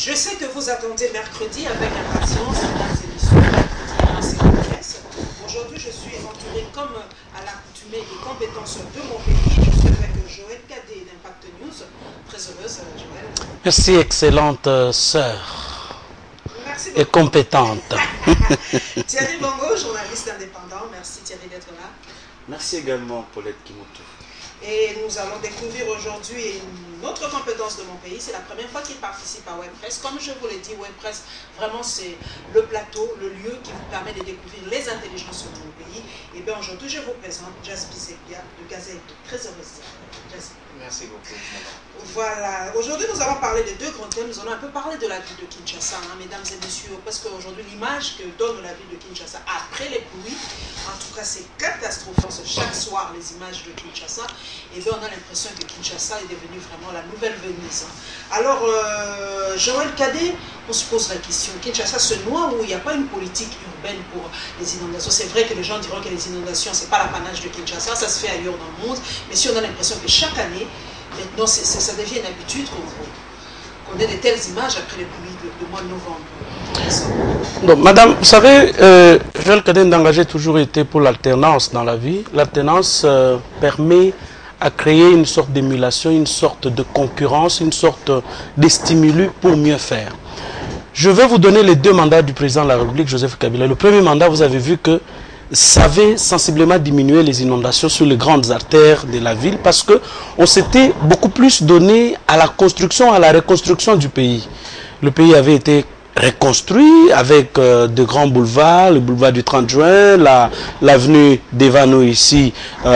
Je sais que vous attendez mercredi avec impatience, mesdames et messieurs, mercredi en CNPS. Aujourd'hui, je suis entouré comme à l'accoutumée des compétences de mon pays. Je suis avec Joël Cadet d'Impact News. Très heureuse, Joël. Merci, excellente sœur. Merci et compétente. Thierry Bongo, journaliste indépendant. Merci Thierry d'être là. Merci également Paulette Kimoto. Et nous allons découvrir aujourd'hui une autre compétence de mon pays. C'est la première fois qu'il participe à WebPress. Comme je vous l'ai dit, WebPress, vraiment c'est le plateau, le lieu qui vous permet de découvrir les intelligences de mon pays. Et bien aujourd'hui, je vous présente Jaspi Sepia de Gazette. Très heureuse. Merci beaucoup. Voilà. Aujourd'hui, nous allons parler de deux grands thèmes. Nous allons un peu parler de la ville de Kinshasa, mesdames et messieurs, parce qu'aujourd'hui, l'image que donne la ville de Kinshasa après les pluies, en tout cas, c'est catastrophique. Chaque soir, les images de Kinshasa, et bien, on a l'impression que Kinshasa est devenue vraiment la nouvelle Venise. Alors, Joël Cadet, on se pose la question, Kinshasa se noie ou il n'y a pas une politique urbaine pour les inondations? C'est vrai que les gens diront que les inondations, ce n'est pas l'apanage de Kinshasa, ça se fait ailleurs dans le monde, mais si on a l'impression que chaque année, maintenant, ça devient une habitude qu'on ait de telles images après les pluies de mois de novembre. Donc, madame, vous savez, Joël Cadet Ndangaje a toujours été pour l'alternance dans la vie. L'alternance permet à créer une sorte d'émulation, une sorte de concurrence, une sorte de stimulus pour mieux faire. Je vais vous donner les deux mandats du président de la République, Joseph Kabila. Le premier mandat, vous avez vu que ça avait sensiblement diminué les inondations sur les grandes artères de la ville parce qu'on s'était beaucoup plus donné à la construction, à la reconstruction du pays. Le pays avait été reconstruit avec de grands boulevards, le boulevard du 30 juin, l'avenue d'Evano ici, où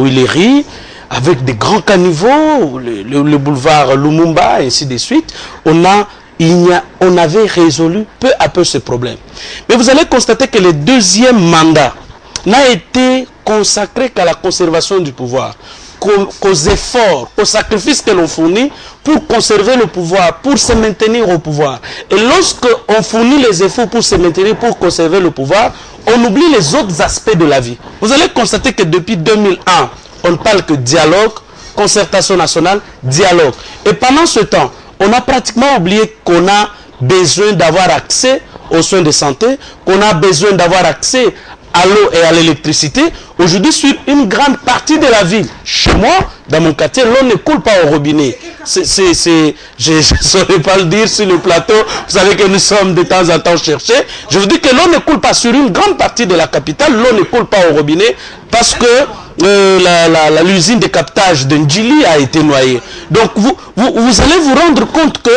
il est ri, avec des grands caniveaux, le boulevard Lumumba, et ainsi de suite. On avait résolu peu à peu ce problème. Mais vous allez constater que le deuxième mandat n'a été consacré qu'à la conservation du pouvoir, qu'aux efforts, aux sacrifices que l'on fournit pour conserver le pouvoir, pour se maintenir au pouvoir. Et lorsque on fournit les efforts pour se maintenir, pour conserver le pouvoir, on oublie les autres aspects de la vie. Vous allez constater que depuis 2001, on ne parle que dialogue, concertation nationale, dialogue. Et pendant ce temps, on a pratiquement oublié qu'on a besoin d'avoir accès aux soins de santé, qu'on a besoin d'avoir accès à l'eau et à l'électricité. Aujourd'hui, sur une grande partie de la ville, chez moi, dans mon quartier, l'eau ne coule pas au robinet. Je ne saurais pas le dire sur le plateau. Vous savez que nous sommes de temps en temps cherchés. Je vous dis que l'eau ne coule pas sur une grande partie de la capitale. L'eau ne coule pas au robinet parce que l'usine de captage de Ndjili a été noyée. Donc vous allez vous rendre compte que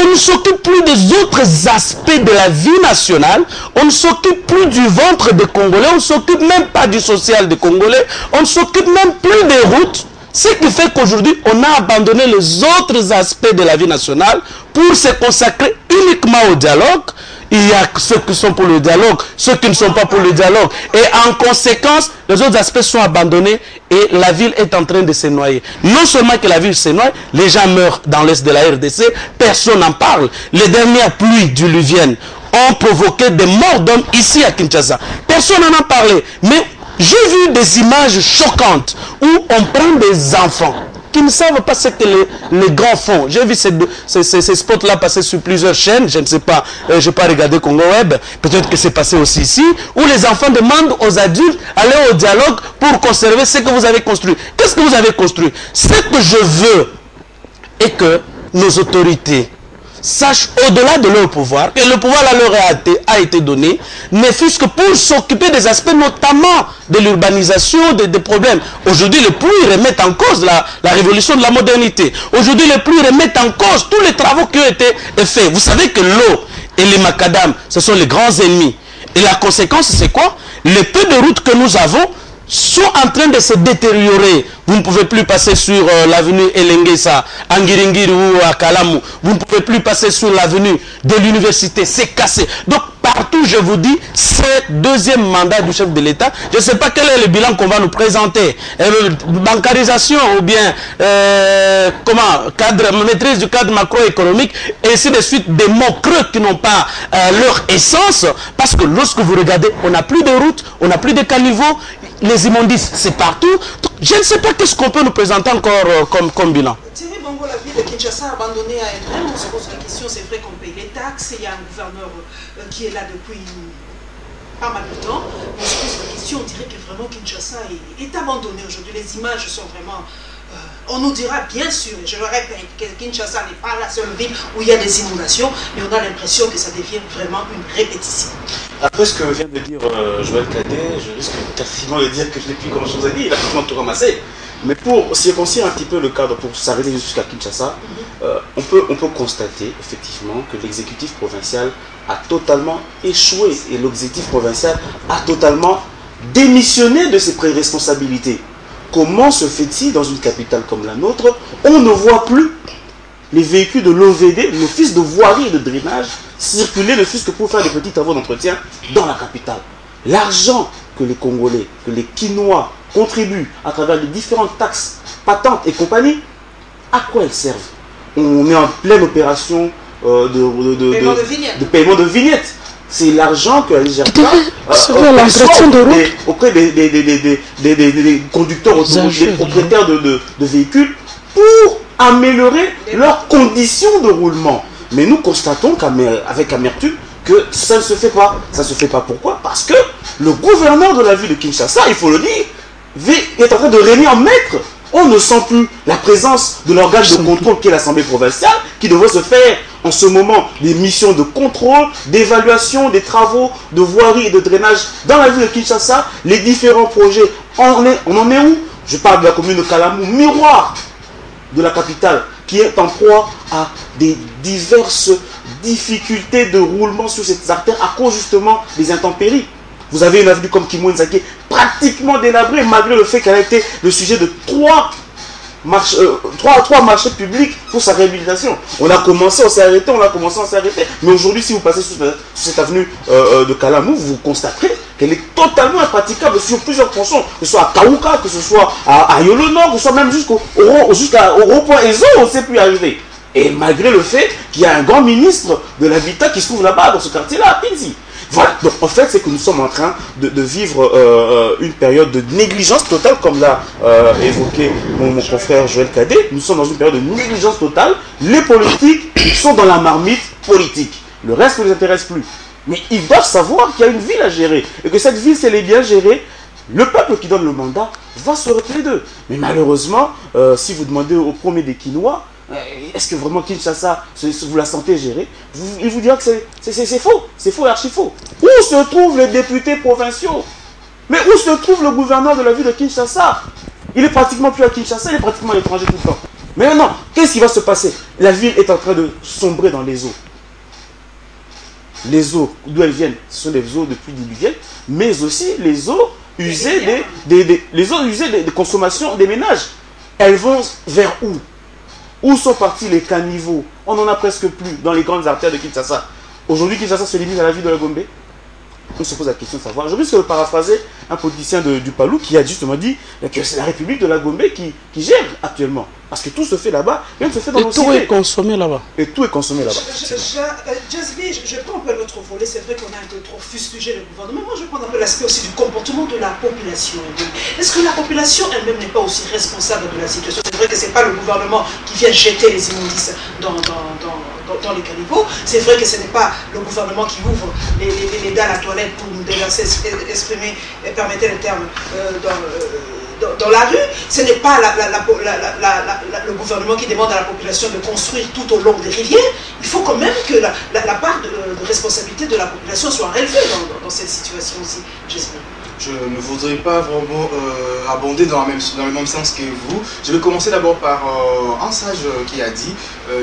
on ne s'occupe plus des autres aspects de la vie nationale, on ne s'occupe plus du ventre des Congolais, on ne s'occupe même pas du social des Congolais, on ne s'occupe même plus des routes. Ce qui fait qu'aujourd'hui, on a abandonné les autres aspects de la vie nationale pour se consacrer uniquement au dialogue. Il y a ceux qui sont pour le dialogue, ceux qui ne sont pas pour le dialogue. Et en conséquence, les autres aspects sont abandonnés et la ville est en train de se noyer. Non seulement que la ville se noie, les gens meurent dans l'est de la RDC, personne n'en parle. Les dernières pluies diluviennes ont provoqué des morts d'hommes ici à Kinshasa. Personne n'en a parlé. Mais j'ai vu des images choquantes où on prend des enfants qui ne savent pas ce que les grands font. J'ai vu ces spots-là passer sur plusieurs chaînes, je ne sais pas, je n'ai pas regardé Congo Web, peut-être que c'est passé aussi ici, où les enfants demandent aux adultes d'aller au dialogue pour conserver ce que vous avez construit. Qu'est-ce que vous avez construit? Ce que je veux est que nos autorités sachent au-delà de leur pouvoir, que le pouvoir leur a été donné, ne fût-ce que pour s'occuper des aspects notamment de l'urbanisation, des problèmes. Aujourd'hui, les pluies remettent en cause la révolution de la modernité. Aujourd'hui, les pluies remettent en cause tous les travaux qui ont été faits. Vous savez que l'eau et les macadams, ce sont les grands ennemis. Et la conséquence, c'est quoi? Les peu de routes que nous avons sont en train de se détériorer. Vous ne pouvez plus passer sur l'avenue Elengesa, à Ngiringiri ou à Kalamu. Vous ne pouvez plus passer sur l'avenue de l'université. C'est cassé. Donc partout, je vous dis, c'est le deuxième mandat du chef de l'État. Je ne sais pas quel est le bilan qu'on va nous présenter. Bancarisation ou bien maîtrise du cadre macroéconomique, et ainsi de suite, des mots creux qui n'ont pas leur essence. Parce que lorsque vous regardez, on n'a plus de routes, on n'a plus de caniveaux, les immondices, c'est partout. Donc, je ne sais pas qu'est-ce qu'on peut nous présenter encore comme bilan. Thierry Bongo, la ville de Kinshasa abandonnée à elle-même. On se pose la question, c'est vrai qu'on paye les taxes, il y a un gouverneur qui est là depuis pas mal de temps. On se pose la question, on dirait que vraiment Kinshasa est abandonné aujourd'hui. Les images sont vraiment... on nous dira bien sûr, et je le répète, que Kinshasa n'est pas la seule ville où il y a des inondations, mais on a l'impression que ça devient vraiment une répétition. Après ce que vient de dire Joël Cadet, je risque quasiment de dire que je n'ai plus grand chose à dire, il a pratiquement tout ramassé. Mais pour circoncire un petit peu le cadre, pour s'arrêter jusqu'à Kinshasa, on peut constater effectivement que l'exécutif provincial a totalement échoué et l'exécutif provincial a totalement démissionné de ses responsabilités. Comment se fait-il dans une capitale comme la nôtre, on ne voit plus les véhicules de l'OVD, l'Office de voirie et de drainage, circuler ne fût-ce que pour faire des petits travaux d'entretien dans la capitale. L'argent que les Congolais, que les Quinois contribuent à travers les différentes taxes, patentes et compagnie, à quoi elles servent? On est en pleine opération de paiement de vignettes. C'est l'argent que la Nigeria auprès des conducteurs automobiles, des propriétaires de véhicules pour améliorer leurs conditions de roulement. Mais nous constatons avec amertume que ça ne se fait pas. Ça ne se fait pas pourquoi? Parce que le gouverneur de la ville de Kinshasa, il faut le dire, est en train de régner en maître. On ne sent plus la présence de l'organe de contrôle qui est l'Assemblée provinciale, qui devrait se faire en ce moment des missions de contrôle, d'évaluation des travaux de voirie et de drainage dans la ville de Kinshasa. Les différents projets, on en est où? Je parle de la commune de Kalamou, miroir de la capitale, qui est en proie à des diverses difficultés de roulement sur cette artère à cause justement des intempéries. Vous avez une avenue comme Kimou Nzaki pratiquement délabrée malgré le fait qu'elle a été le sujet de trois marchés publics pour sa réhabilitation. On a commencé, on s'est arrêté, on a commencé, on s'est arrêté. Mais aujourd'hui, si vous passez sur cette avenue de Kalamou, vous constaterez qu'elle est totalement impraticable sur plusieurs tronçons, que ce soit à Kaouka, que ce soit à Yolo Nord, que ce soit même jusqu'au rond-point Ezo, on ne sait plus y arriver. Et malgré le fait qu'il y a un grand ministre de l'Habitat qui se trouve là-bas, dans ce quartier-là, à Pinzi. Voilà, donc en fait, c'est que nous sommes en train de vivre une période de négligence totale, comme l'a évoqué mon confrère Joël Cadet. Nous sommes dans une période de négligence totale. Les politiques sont dans la marmite politique. Le reste ne les intéresse plus. Mais ils doivent savoir qu'il y a une ville à gérer. Et que cette ville, si elle est bien gérée, le peuple qui donne le mandat va se retenir d'eux. Mais malheureusement, si vous demandez au premier des Quinois, est-ce que vraiment Kinshasa, vous la sentez gérer? Il vous dira que c'est faux. C'est faux et archi faux. Où se trouvent les députés provinciaux? Mais où se trouve le gouverneur de la ville de Kinshasa? Il est pratiquement plus à Kinshasa, il est pratiquement à l'étranger tout le temps. Mais maintenant, qu'est-ce qui va se passer? La ville est en train de sombrer dans les eaux. Les eaux, d'où elles viennent, ce sont des eaux de pluie diluvienne, mais aussi les eaux usées des consommations des ménages. Elles vont vers où? Où sont partis les caniveaux? On n'en a presque plus dans les grandes artères de Kinshasa. Aujourd'hui, Kinshasa se limite à la ville de la Gombe. On se pose la question de savoir. Je risque de paraphraser un politicien du Palou qui a justement dit que c'est la République de la Gombe qui gère actuellement. Parce que tout se fait là-bas, rien ne se fait dans nos cités. Et tout est consommé là-bas. Et tout est consommé là-bas. Jasmine, je prends un peu notre volet. C'est vrai qu'on a un peu trop fustigé le gouvernement. Moi, je prends un peu l'aspect aussi du comportement de la population. Est-ce que la population elle-même n'est pas aussi responsable de la situation? C'est vrai que ce n'est pas le gouvernement qui vient jeter les immondices dans les caniveaux. C'est vrai que ce n'est pas le gouvernement qui ouvre les dalles à toilette pour nous déverser, exprimer, permettez le terme, dans la rue. Ce n'est pas le gouvernement qui demande à la population de construire tout au long des rivières. Il faut quand même que la part de responsabilité de la population soit relevée dans cette situation aussi, j'espère. Je ne voudrais pas vraiment abonder dans le même sens que vous. Je vais commencer d'abord par un sage qui a dit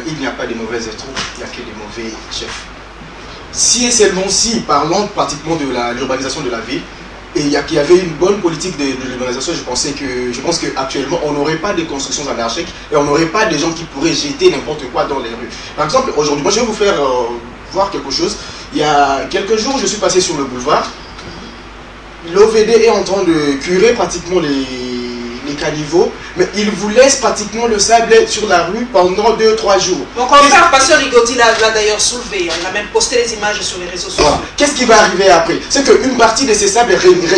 il n'y a pas de mauvaises troupes, il n'y a que des mauvais chefs. Si et seulement si, parlons pratiquement de l'urbanisation de la ville, et qu'il y avait une bonne politique de l'urbanisation, je pense qu'actuellement, on n'aurait pas de constructions anarchiques et on n'aurait pas de gens qui pourraient jeter n'importe quoi dans les rues. Par exemple, aujourd'hui, moi je vais vous faire voir quelque chose. Il y a quelques jours, je suis passé sur le boulevard. L'OVD est en train de curer pratiquement les caniveaux, mais ils vous laissent pratiquement le sable sur la rue pendant 2-3 jours. Donc on parle, Pasteur Rigotti l'a d'ailleurs soulevé, il a même posté les images sur les réseaux sociaux. Voilà. Qu'est-ce qui va arriver après? C'est qu'une partie de ces sables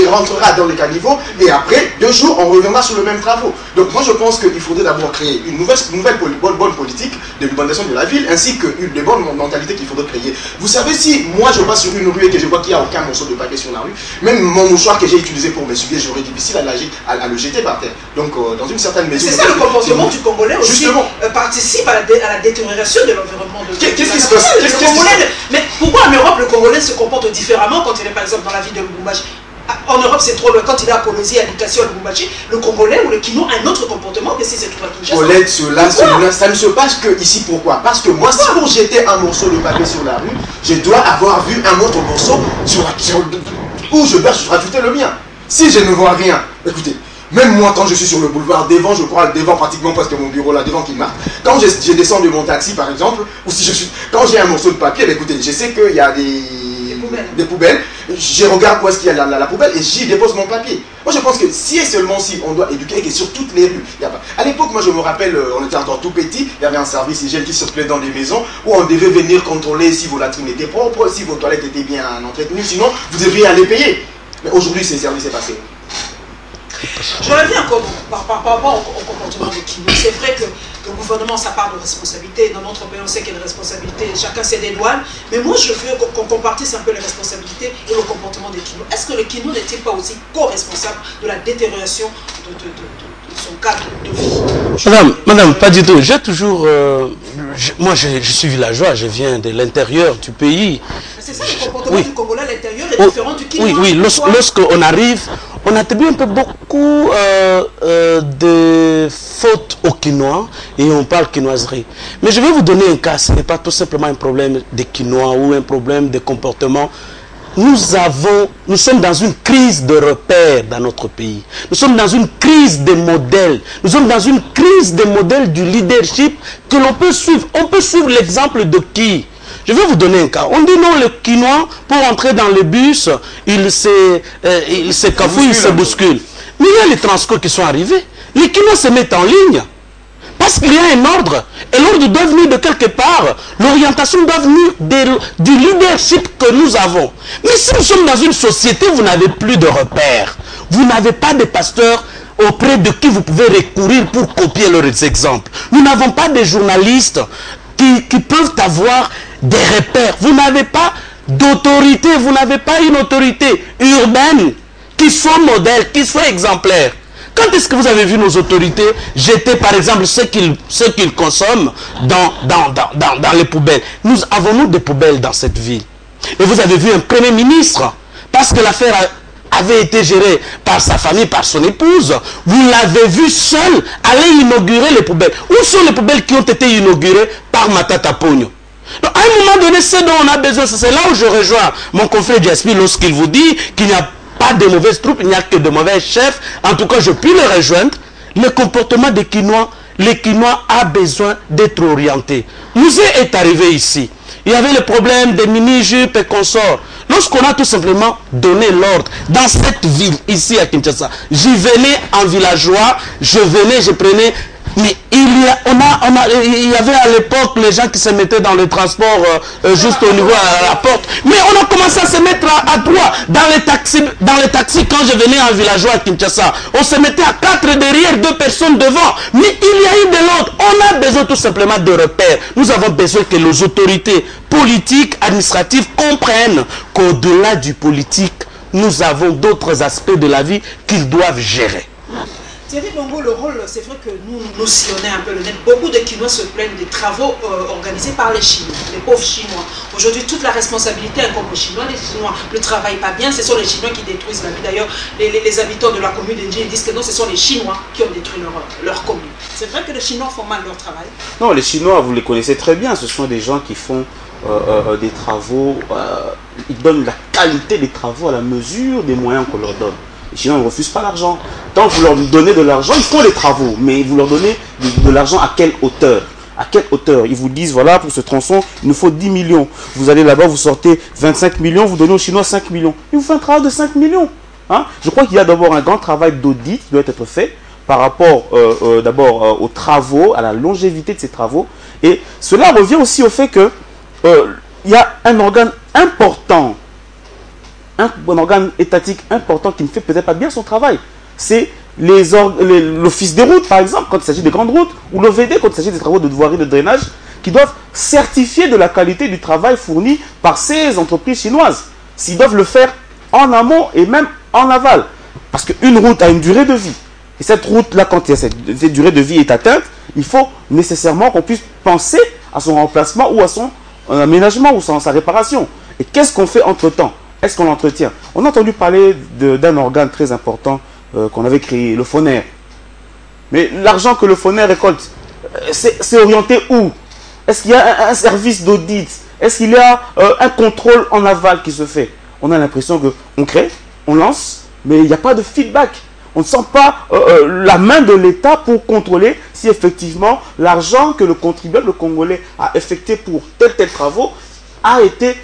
rentrera dans les caniveaux et après 2 jours on reviendra sur le même travaux. Donc moi je pense qu'il faudrait d'abord créer une nouvelle bonne politique de l'urbanisation de la ville ainsi que des bonnes mentalités qu'il faudrait créer. Vous savez, si moi je passe sur une rue et que je vois qu'il n'y a aucun morceau de papier sur la rue, même mon mouchoir que j'ai utilisé pour m'essuyer, j'aurais difficile à le jeter par terre. Donc dans une certaine mesure... C'est ça le comportement du Congolais aussi. Justement. Participe à la détérioration de l'environnement. Qu'est-ce qui se passe? Mais pourquoi en Europe le Congolais se comporte différemment quand il est par exemple dans la ville de Lubumbashi? En Europe, c'est trop loin. Quand il est à Kolosi, à Lukasio, à Lubumbashi, le Congolais ou le Kino a un autre comportement que si c'est tout à Kinshasa. Paulette, ça ne se passe que ici. Pourquoi? Parce que moi, si pour jeter un morceau de papier sur la rue, je dois avoir vu un autre morceau où je dois rajouter le mien. Si je ne vois rien, écoutez, même moi, quand je suis sur le boulevard, devant, je crois, devant pratiquement presque mon bureau là, devant qu'il marque, quand je descends de mon taxi par exemple, ou si quand j'ai un morceau de papier, écoutez, je sais qu'il y a des poubelles, je regarde où est-ce qu'il y a la poubelle et j'y dépose mon papier. Moi je pense que si et seulement si on doit éduquer, et sur toutes les rues, à l'époque, moi je me rappelle, on était encore tout petit, il y avait un service hygiène qui circulait dans des maisons où on devait venir contrôler si vos latrines étaient propres, si vos toilettes étaient bien entretenues, sinon vous devriez aller payer. Mais aujourd'hui, ce service est passé. Je reviens encore par rapport au comportement des Kino. C'est vrai que le gouvernement, ça part de responsabilité. Dans notre pays, on sait qu'il y a des responsabilités. Chacun s'est dédouane. Mais moi, je veux qu'on compartisse un peu les responsabilités et le comportement des Kino. Est-ce que le Kino n'est-il pas aussi co-responsable de la détérioration de son cadre de vie? Madame, pas du tout. J'ai toujours... moi, je suis villageois. Je viens de l'intérieur du pays. C'est ça, le comportement du Congolais à l'intérieur est différent du Kino. Oui. Lorsqu'on arrive, on attribue un peu beaucoup de fautes aux Quinois et on parle quinoiserie. Mais je vais vous donner un cas. Ce n'est pas tout simplement un problème de Quinois ou un problème de comportement. Nous sommes dans une crise de repères dans notre pays. Nous sommes dans une crise des modèles. Nous sommes dans une crise des modèles du leadership que l'on peut suivre. On peut suivre l'exemple de qui? Je vais vous donner un cas. On dit non, le Quinois, pour entrer dans le bus, il se cafouille, il se bouscule. Mais il y a les transcords qui sont arrivés. Les Quinois se mettent en ligne. Parce qu'il y a un ordre. Et l'ordre doit venir de quelque part. L'orientation doit venir du leadership que nous avons. Mais si nous sommes dans une société, vous n'avez plus de repères. Vous n'avez pas de pasteurs auprès de qui vous pouvez recourir pour copier leurs exemples. Nous n'avons pas de journalistes qui peuvent avoir des repères. Vous n'avez pas d'autorité. Vous n'avez pas une autorité urbaine qui soit modèle, qui soit exemplaire. Quand est-ce que vous avez vu nos autorités jeter, par exemple, ce qu'ils consomment dans les poubelles? Nous avons des poubelles dans cette ville. Et vous avez vu un premier ministre, parce que l'affaire avait été gérée par sa famille, par son épouse, vous l'avez vu seul aller inaugurer les poubelles. Où sont les poubelles qui ont été inaugurées par Matata Pogno? Donc, à un moment donné, ce dont on a besoin, c'est là où je rejoins mon confrère Jasper lorsqu'il vous dit qu'il n'y a pas de mauvaises troupes, il n'y a que de mauvais chefs. En tout cas, je puis le rejoindre. Le comportement des Quinois, les Quinois a besoin d'être orienté. Musée est arrivé ici. Il y avait le problème des mini-jupes et consorts. Lorsqu'on a tout simplement donné l'ordre dans cette ville, ici à Kinshasa, j'y venais en villageois, je prenais... Mais il y avait à l'époque les gens qui se mettaient dans le transport juste au niveau à la porte. Mais on a commencé à se mettre à 3 dans les taxis quand je venais en villageois à Kinshasa. On se mettait à 4 derrière, 2 personnes devant. Mais il y a eu de l'ordre. On a besoin tout simplement de repères. Nous avons besoin que les autorités politiques, administratives comprennent qu'au-delà du politique, nous avons d'autres aspects de la vie qu'ils doivent gérer. Thierry Bongo, le rôle, c'est vrai que nous sillonnons un peu le net. Beaucoup de Quinois se plaignent des travaux organisés par les Chinois, les pauvres Chinois. Aujourd'hui, toute la responsabilité incombe aux Chinois. Les Chinois ne travaillent pas bien, ce sont les Chinois qui détruisent la vie. D'ailleurs, les habitants de la commune d'Indji disent que non, ce sont les Chinois qui ont détruit leur commune. C'est vrai que les Chinois font mal leur travail. Non, les Chinois, vous les connaissez très bien. Ce sont des gens qui font des travaux, ils donnent la qualité des travaux à la mesure des moyens qu'on leur donne. Les Chinois ne refusent pas l'argent. Tant que vous leur donnez de l'argent, ils font les travaux. Mais vous leur donnez de l'argent à quelle hauteur? À quelle hauteur? Ils vous disent, voilà, pour ce tronçon, il nous faut 10 millions. Vous allez là-bas, vous sortez 25 millions, vous donnez aux Chinois 5 millions. Ils vous font un travail de 5 millions. Hein? Je crois qu'il y a d'abord un grand travail d'audit qui doit être fait par rapport d'abord aux travaux, à la longévité de ces travaux. Et cela revient aussi au fait que il y a un organe important, un organe étatique important qui ne fait peut-être pas bien son travail. C'est l'office des routes, par exemple, quand il s'agit des grandes routes, ou l'OVD, quand il s'agit des travaux de voirie, de drainage, qui doivent certifier de la qualité du travail fourni par ces entreprises chinoises. S'ils doivent le faire en amont et même en aval. Parce qu'une route a une durée de vie. Et cette route-là, quand cette durée de vie est atteinte, il faut nécessairement qu'on puisse penser à son remplacement ou à son aménagement ou à sa réparation. Et qu'est-ce qu'on fait entre-temps? Est-ce qu'on l'entretient? On a entendu parler d'un organe très important qu'on avait créé, le FONER. Mais l'argent que le FONER récolte, c'est orienté où? Est-ce qu'il y a un service d'audit? Est-ce qu'il y a un contrôle en aval qui se fait? On a l'impression qu'on crée, on lance, mais il n'y a pas de feedback. On ne sent pas la main de l'État pour contrôler si effectivement l'argent que le contribuable congolais a effectué pour tel travaux a été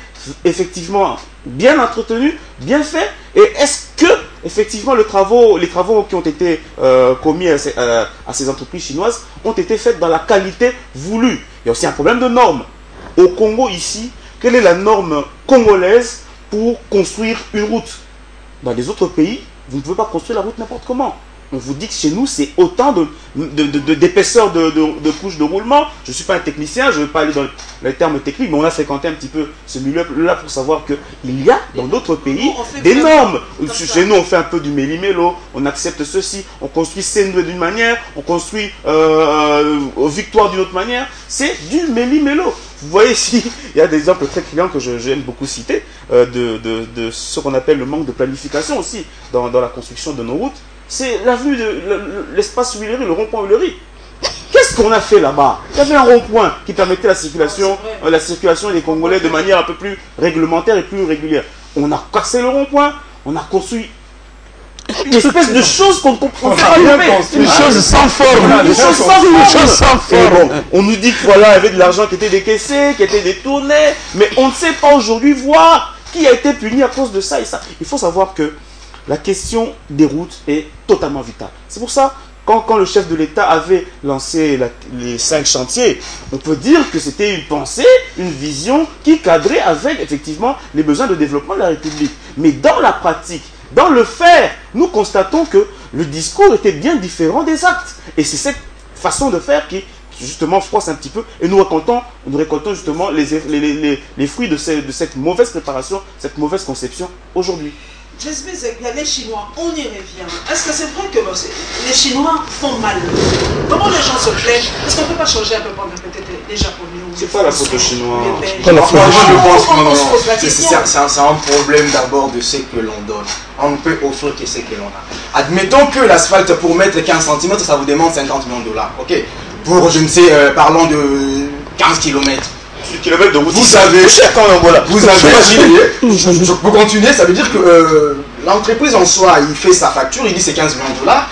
effectivement bien entretenu, bien fait. Et est-ce que effectivement les travaux qui ont été commis à ces entreprises chinoises ont été faits dans la qualité voulue? Il y a aussi un problème de normes. Au Congo ici, quelle est la norme congolaise pour construire une route? Dans les autres pays, vous ne pouvez pas construire la route n'importe comment. On vous dit que chez nous, c'est autant d'épaisseur de couches de roulement. Je ne suis pas un technicien, je ne vais pas aller dans les termes techniques, mais on a fréquenté un petit peu ce milieu-là pour savoir qu'il y a dans d'autres pays des normes. Chez nous, on fait un peu du méli-mélo, on accepte ceci, on construit Sendwe d'une manière, on construit Victoire d'une autre manière. C'est du méli-mélo. Vous voyez ici, il y a des exemples très clients que j'aime beaucoup citer de ce qu'on appelle le manque de planification aussi dans la construction de nos routes. C'est l'avenue de l'espace Huilery, le rond-point Huilery. Qu'est-ce qu'on a fait là-bas? Il y avait un rond-point qui permettait la circulation des Congolais de manière un peu plus réglementaire et plus régulière. On a cassé le rond-point, on a construit une espèce de chose qu'on ne comprend pas. Une chose sans forme. Une chose sans forme. On nous dit que voilà, il y avait de l'argent qui était décaissé, qui était détourné, mais on ne sait pas aujourd'hui voir qui a été puni à cause de ça et ça. Il faut savoir que la question des routes est totalement vitale. C'est pour ça, quand le chef de l'État avait lancé les 5 chantiers, on peut dire que c'était une pensée, une vision qui cadrait avec effectivement les besoins de développement de la République. Mais dans la pratique, dans le faire, nous constatons que le discours était bien différent des actes. Et c'est cette façon de faire qui justement froisse un petit peu et nous récoltons justement les fruits de cette mauvaise préparation, cette mauvaise conception aujourd'hui. Les Chinois, on y revient. Est-ce que c'est vrai que les Chinois font mal? Comment les gens se plaignent? Est-ce qu'on ne peut pas changer un peu peut-être les Japonais? C'est pas la faute des Chinois. Moi, je pense que c'est un problème d'abord de ce que l'on donne. On ne peut offrir que ce que l'on a. Admettons que l'asphalte pour mettre 15 cm, ça vous demande 50 millions de dollars. Ok. Pour, je ne sais, parlons de 15 km. Kilomètres de route, vous savez, pour continuer, ça veut dire que l'entreprise en soi, il fait sa facture, il dit c'est 15 millions de dollars,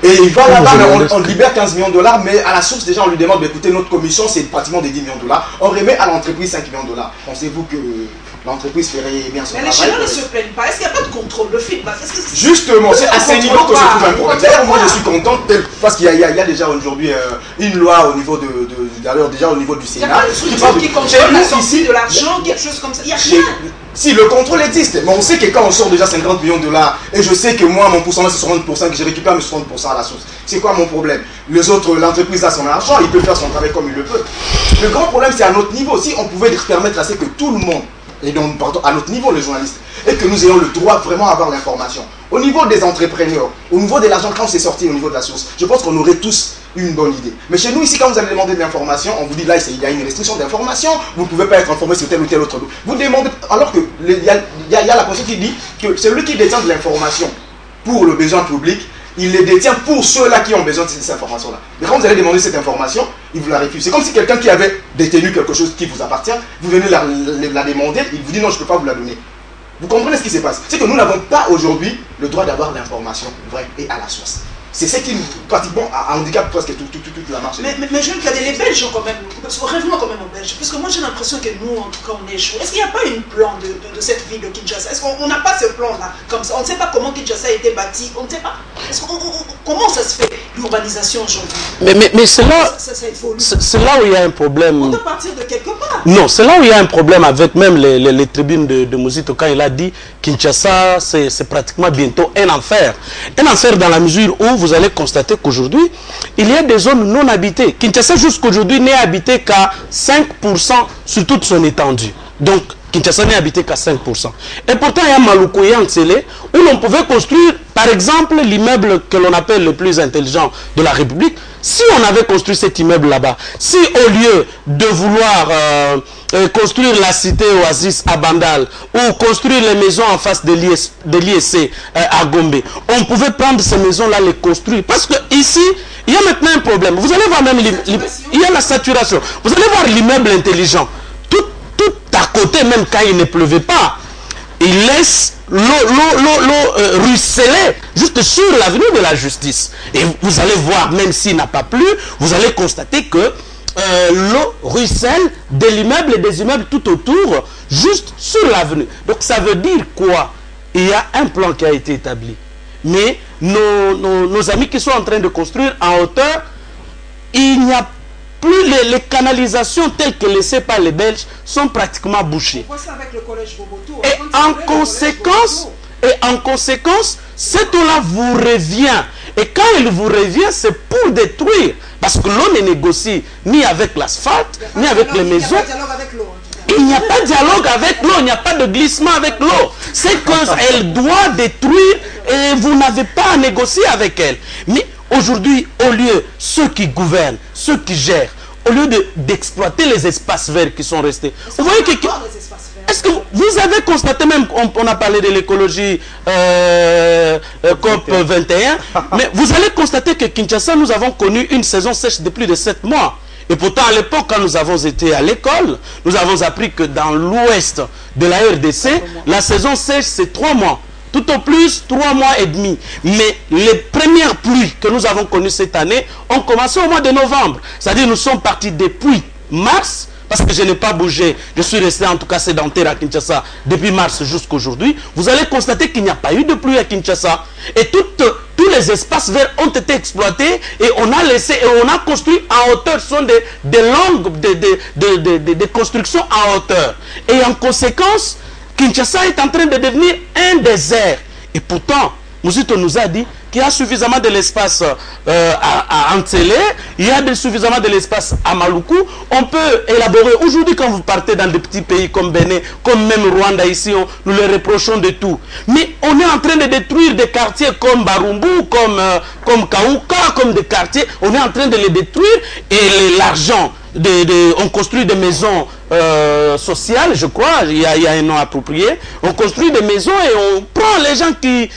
et il va là-bas, on libère 15 millions de dollars, mais à la source, déjà, on lui demande d'écouter notre commission, c'est pratiquement des 10 millions de dollars. On remet à l'entreprise 5 millions de dollars. Pensez-vous que l'entreprise ferait bien son travail? Mais les Chinois ne se plaignent pas. Est-ce qu'il n'y a pas de contrôle? Le feedback, justement, c'est à ce niveau que je trouve un problème. D'ailleurs, moi, je suis content parce qu'il y a déjà aujourd'hui une loi au niveau déjà au niveau du Sénat. Il n'y a pas de structure qui contrôle la sortie de l'argent, quelque chose comme ça. Il n'y a rien. Si, le contrôle existe, mais on sait que quand on sort déjà 50 millions de dollars, et je sais que moi, mon pourcentage c'est 60%, que je récupère mes 60% à la source, c'est quoi mon problème? Les autres, l'entreprise a son argent, il peut faire son travail comme il le peut. Le grand problème, c'est à notre niveau. Si on pouvait permettre à ce que tout le monde, et donc, pardon, à notre niveau, les journalistes, et que nous ayons le droit vraiment d'avoir l'information. Au niveau des entrepreneurs, au niveau de l'argent quand c'est sorti au niveau de la source, je pense qu'on aurait tous une bonne idée. Mais chez nous, ici, quand vous allez demander de l'information, on vous dit là, il y a une restriction d'information, vous ne pouvez pas être informé sur tel ou tel autre. Vous demandez, alors que il y a la Constitution qui dit que celui qui détient de l'information pour le besoin public, il les détient pour ceux-là qui ont besoin de cette information-là. Mais quand vous allez demander cette information, il vous la refuse. C'est comme si quelqu'un qui avait détenu quelque chose qui vous appartient, vous venez la demander, il vous dit non, je ne peux pas vous la donner. Vous comprenez ce qui se passe? C'est que nous n'avons pas aujourd'hui le droit d'avoir l'information vraie et à la source. C'est ce qui pratiquement handicap presque toute la marche. Mais je regarde les Belges quand même, parce que revenons quand même aux Belges, parce que moi j'ai l'impression que nous, en tout cas, on échoue. Est-ce qu'il n'y a pas un plan de cette ville de Kinshasa? Est-ce qu'on n'a pas ce plan-là comme ça? On ne sait pas comment Kinshasa a été bâti, on ne sait pas. Comment ça se fait, l'urbanisation aujourd'hui? Mais c'est là, c'est là où il y a un problème. On doit partir de quelque part. Non, c'est là où il y a un problème avec même les tribunes de Muzito quand il a dit Kinshasa, c'est pratiquement bientôt un enfer. Un enfer dans la mesure où vous allez constater qu'aujourd'hui, il y a des zones non habitées. Kinshasa jusqu'aujourd'hui n'est habité qu'à 5% sur toute son étendue. Donc, Kinshasa n'est habité qu'à 5%. Et pourtant, il y a Maluku et Antsele où l'on pouvait construire, par exemple, l'immeuble que l'on appelle le plus intelligent de la République. Si on avait construit cet immeuble là-bas, si au lieu de vouloir construire la cité Oasis à Bandal ou construire les maisons en face de l'ISC à Gombe, on pouvait prendre ces maisons-là, les construire. Parce que ici, il y a maintenant un problème. Vous allez voir même, il y a la saturation. Vous allez voir l'immeuble intelligent. Tout à côté, même quand il ne pleuvait pas, il laisse l'eau ruisseler juste sur l'avenue de la justice. Et vous allez voir, même s'il n'a pas plu, vous allez constater que l'eau ruisselle de l'immeuble et des immeubles tout autour, juste sur l'avenue. Donc ça veut dire quoi? Il y a un plan qui a été établi. Mais nos amis qui sont en train de construire en hauteur, il n'y a plus les canalisations telles que laissées par les Belges sont pratiquement bouchées. On voit ça avec le collège Boboto. Et en conséquence, cette eau-là vous revient. Et quand elle vous revient, c'est pour détruire. Parce que l'eau ne négocie ni avec l'asphalte, ni avec les maisons. Il n'y a pas de dialogue avec l'eau, il n'y a pas de glissement avec l'eau. C'est qu'elle doit détruire et vous n'avez pas à négocier avec elle. Mais aujourd'hui, au lieu, ceux qui gouvernent, ceux qui gèrent, au lieu d'exploiter les espaces verts qui sont restés, vous voyez que... Est-ce que vous avez constaté même, on a parlé de l'écologie COP 21, mais vous allez constater que Kinshasa, nous avons connu une saison sèche de plus de 7 mois. Et pourtant, à l'époque, quand nous avons été à l'école, nous avons appris que dans l'ouest de la RDC, la saison sèche, c'est 3 mois. Tout au plus, 3 mois et demi. Mais les premières pluies que nous avons connues cette année ont commencé au mois de novembre. C'est-à-dire nous sommes partis depuis mars, parce que je n'ai pas bougé, je suis resté en tout cas sédentaire à Kinshasa depuis mars jusqu'à aujourd'hui. Vous allez constater qu'il n'y a pas eu de pluie à Kinshasa. Et tous les espaces verts ont été exploités et on a laissé et on a construit en hauteur. Ce sont des constructions en hauteur. Et en conséquence, Kinshasa est en train de devenir un désert. Et pourtant, Muzito nous a dit qu'il y a suffisamment de l'espace à Antsele, il y a suffisamment de l'espace à Maluku. On peut élaborer. Aujourd'hui, quand vous partez dans des petits pays comme Bénin, comme même Rwanda ici, nous les reprochons de tout. Mais on est en train de détruire des quartiers comme Barumbu, comme Kaouka, comme des quartiers. On est en train de les détruire et l'argent... on construit des maisons sociales, je crois, il y a un nom approprié. On construit des maisons et on prend les gens qui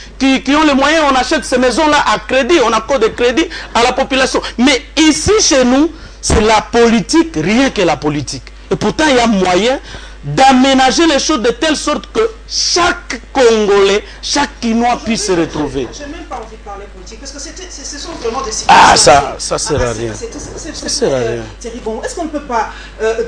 ont les moyens, on achète ces maisons-là à crédit, on accorde des crédits à la population. Mais ici, chez nous, c'est la politique, rien que la politique. Et pourtant, il y a moyen d'aménager les choses de telle sorte que chaque Congolais, chaque Quinois puisse se retrouver. Je n'ai même pas envie de parler politique parce que ce sont vraiment des situations. Ah, ça sert à rien. Ça sert à rien. Bon, est-ce qu'on ne peut pas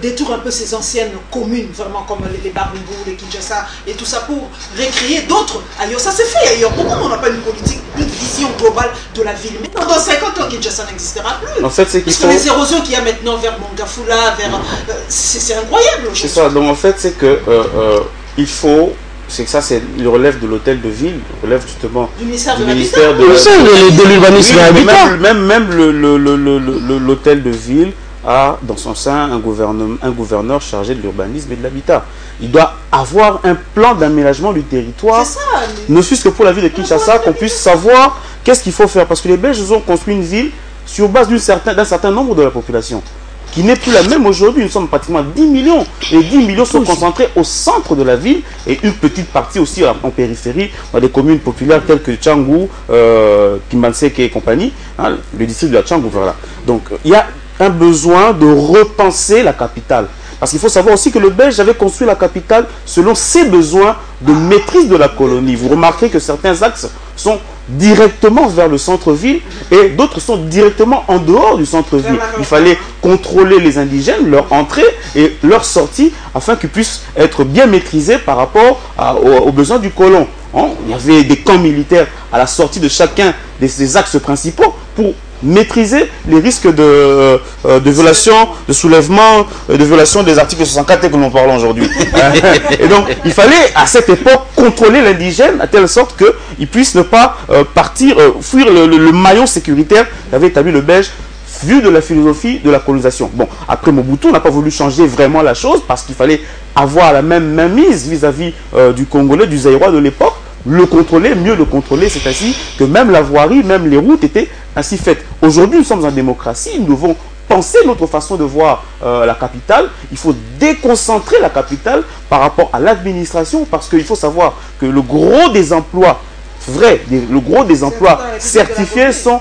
détourner un peu ces anciennes communes, vraiment comme les Barumbu, les Kinshasa et tout ça, pour recréer d'autres ailleurs? Ça s'est fait ailleurs. Pourquoi on n'a pas une politique, une vision globale de la ville? Mais dans 50 ans, Kinshasa n'existera plus. En fait, c'est qu'il faut... Parce que les érosions qu'il y a maintenant vers Mongafula, c'est incroyable. C'est ça. Donc en fait, c'est que il faut... C'est que ça, il relève de l'hôtel de ville, il relève justement du ministère de l'urbanisme et l'habitat. Même l'hôtel de ville a dans son sein un gouverneur chargé de l'urbanisme et de l'habitat. Il doit avoir un plan d'aménagement du territoire, ne fût-ce que pour la ville de Kinshasa, qu'on puisse savoir qu'est-ce qu'il faut faire. Parce que les Belges ont construit une ville sur base d'un certain nombre de la population, qui n'est plus la même aujourd'hui. Nous sommes pratiquement 10 millions. Et 10 millions sont concentrés au centre de la ville et une petite partie aussi en périphérie, dans des communes populaires telles que Tchangou, Kimbanseke et compagnie, hein, le district de la Tchangou, voilà. Donc il y a un besoin de repenser la capitale. Parce qu'il faut savoir aussi que le Belge avait construit la capitale selon ses besoins de maîtrise de la colonie. Vous remarquerez que certains axes sont directement vers le centre-ville et d'autres sont directement en dehors du centre-ville. Il fallait contrôler les indigènes, leur entrée et leur sortie afin qu'ils puissent être bien maîtrisés par rapport aux besoins du colon. Il y avait des camps militaires à la sortie de chacun de ces axes principaux pour maîtriser les risques de violation, de soulèvement, de violation des articles 64 que nous parlons aujourd'hui. Et donc, il fallait à cette époque contrôler l'indigène à telle sorte qu'il puisse ne pas fuir le maillon sécuritaire qu'avait établi le Belge, vu de la philosophie de la colonisation. Bon, après Mobutu, on n'a pas voulu changer vraiment la chose parce qu'il fallait avoir la même mainmise vis-à-vis du Congolais, du Zaïrois de l'époque, le contrôler, mieux le contrôler, c'est ainsi que même la voirie, même les routes étaient ainsi faites. Aujourd'hui, nous sommes en démocratie, nous devons penser notre façon de voir la capitale. Il faut déconcentrer la capitale par rapport à l'administration parce qu'il faut savoir que le gros des emplois vrais, le gros des emplois certifiés sont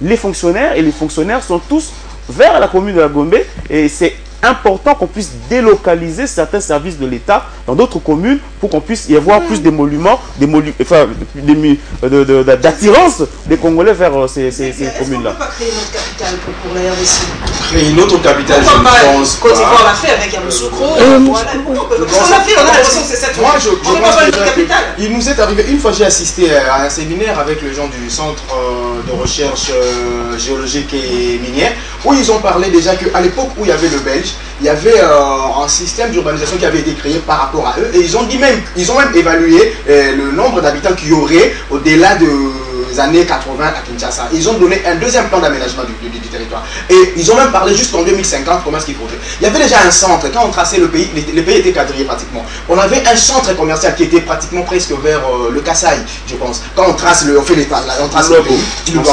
les fonctionnaires et les fonctionnaires sont tous vers la commune de la Gombe et c'est important qu'on puisse délocaliser certains services de l'État dans d'autres communes pour qu'on puisse y avoir plus d'émoluments, d'attirance des Congolais vers ces communes-là. Est-ce qu'on ne peut pas créer notre capitale pour la RDC? Créer une autre capitale, je ne pense pas. Côte d'Ivoire l'a fait avec Yamoussoukro. Voilà. On a fait, on a l'impression que c'est cette fois. Je pense que il nous est arrivé, une fois j'ai assisté à un séminaire avec les gens du centre de recherche géologique et minière, où ils ont parlé déjà qu'à l'époque où il y avait le Belge, il y avait un système d'urbanisation qui avait été créé par rapport à eux et ils ont même évalué le nombre d'habitants qu'il y aurait au-delà des années 80 à Kinshasa. Ils ont donné un deuxième plan d'aménagement du territoire et ils ont même parlé jusqu'en 2050 comment est-ce qu'il faudrait. Il y avait déjà un centre, quand on traçait le pays était quadrillé pratiquement. On avait un centre commercial qui était pratiquement presque vers le Kasaï, je pense. Quand on trace le pays, donc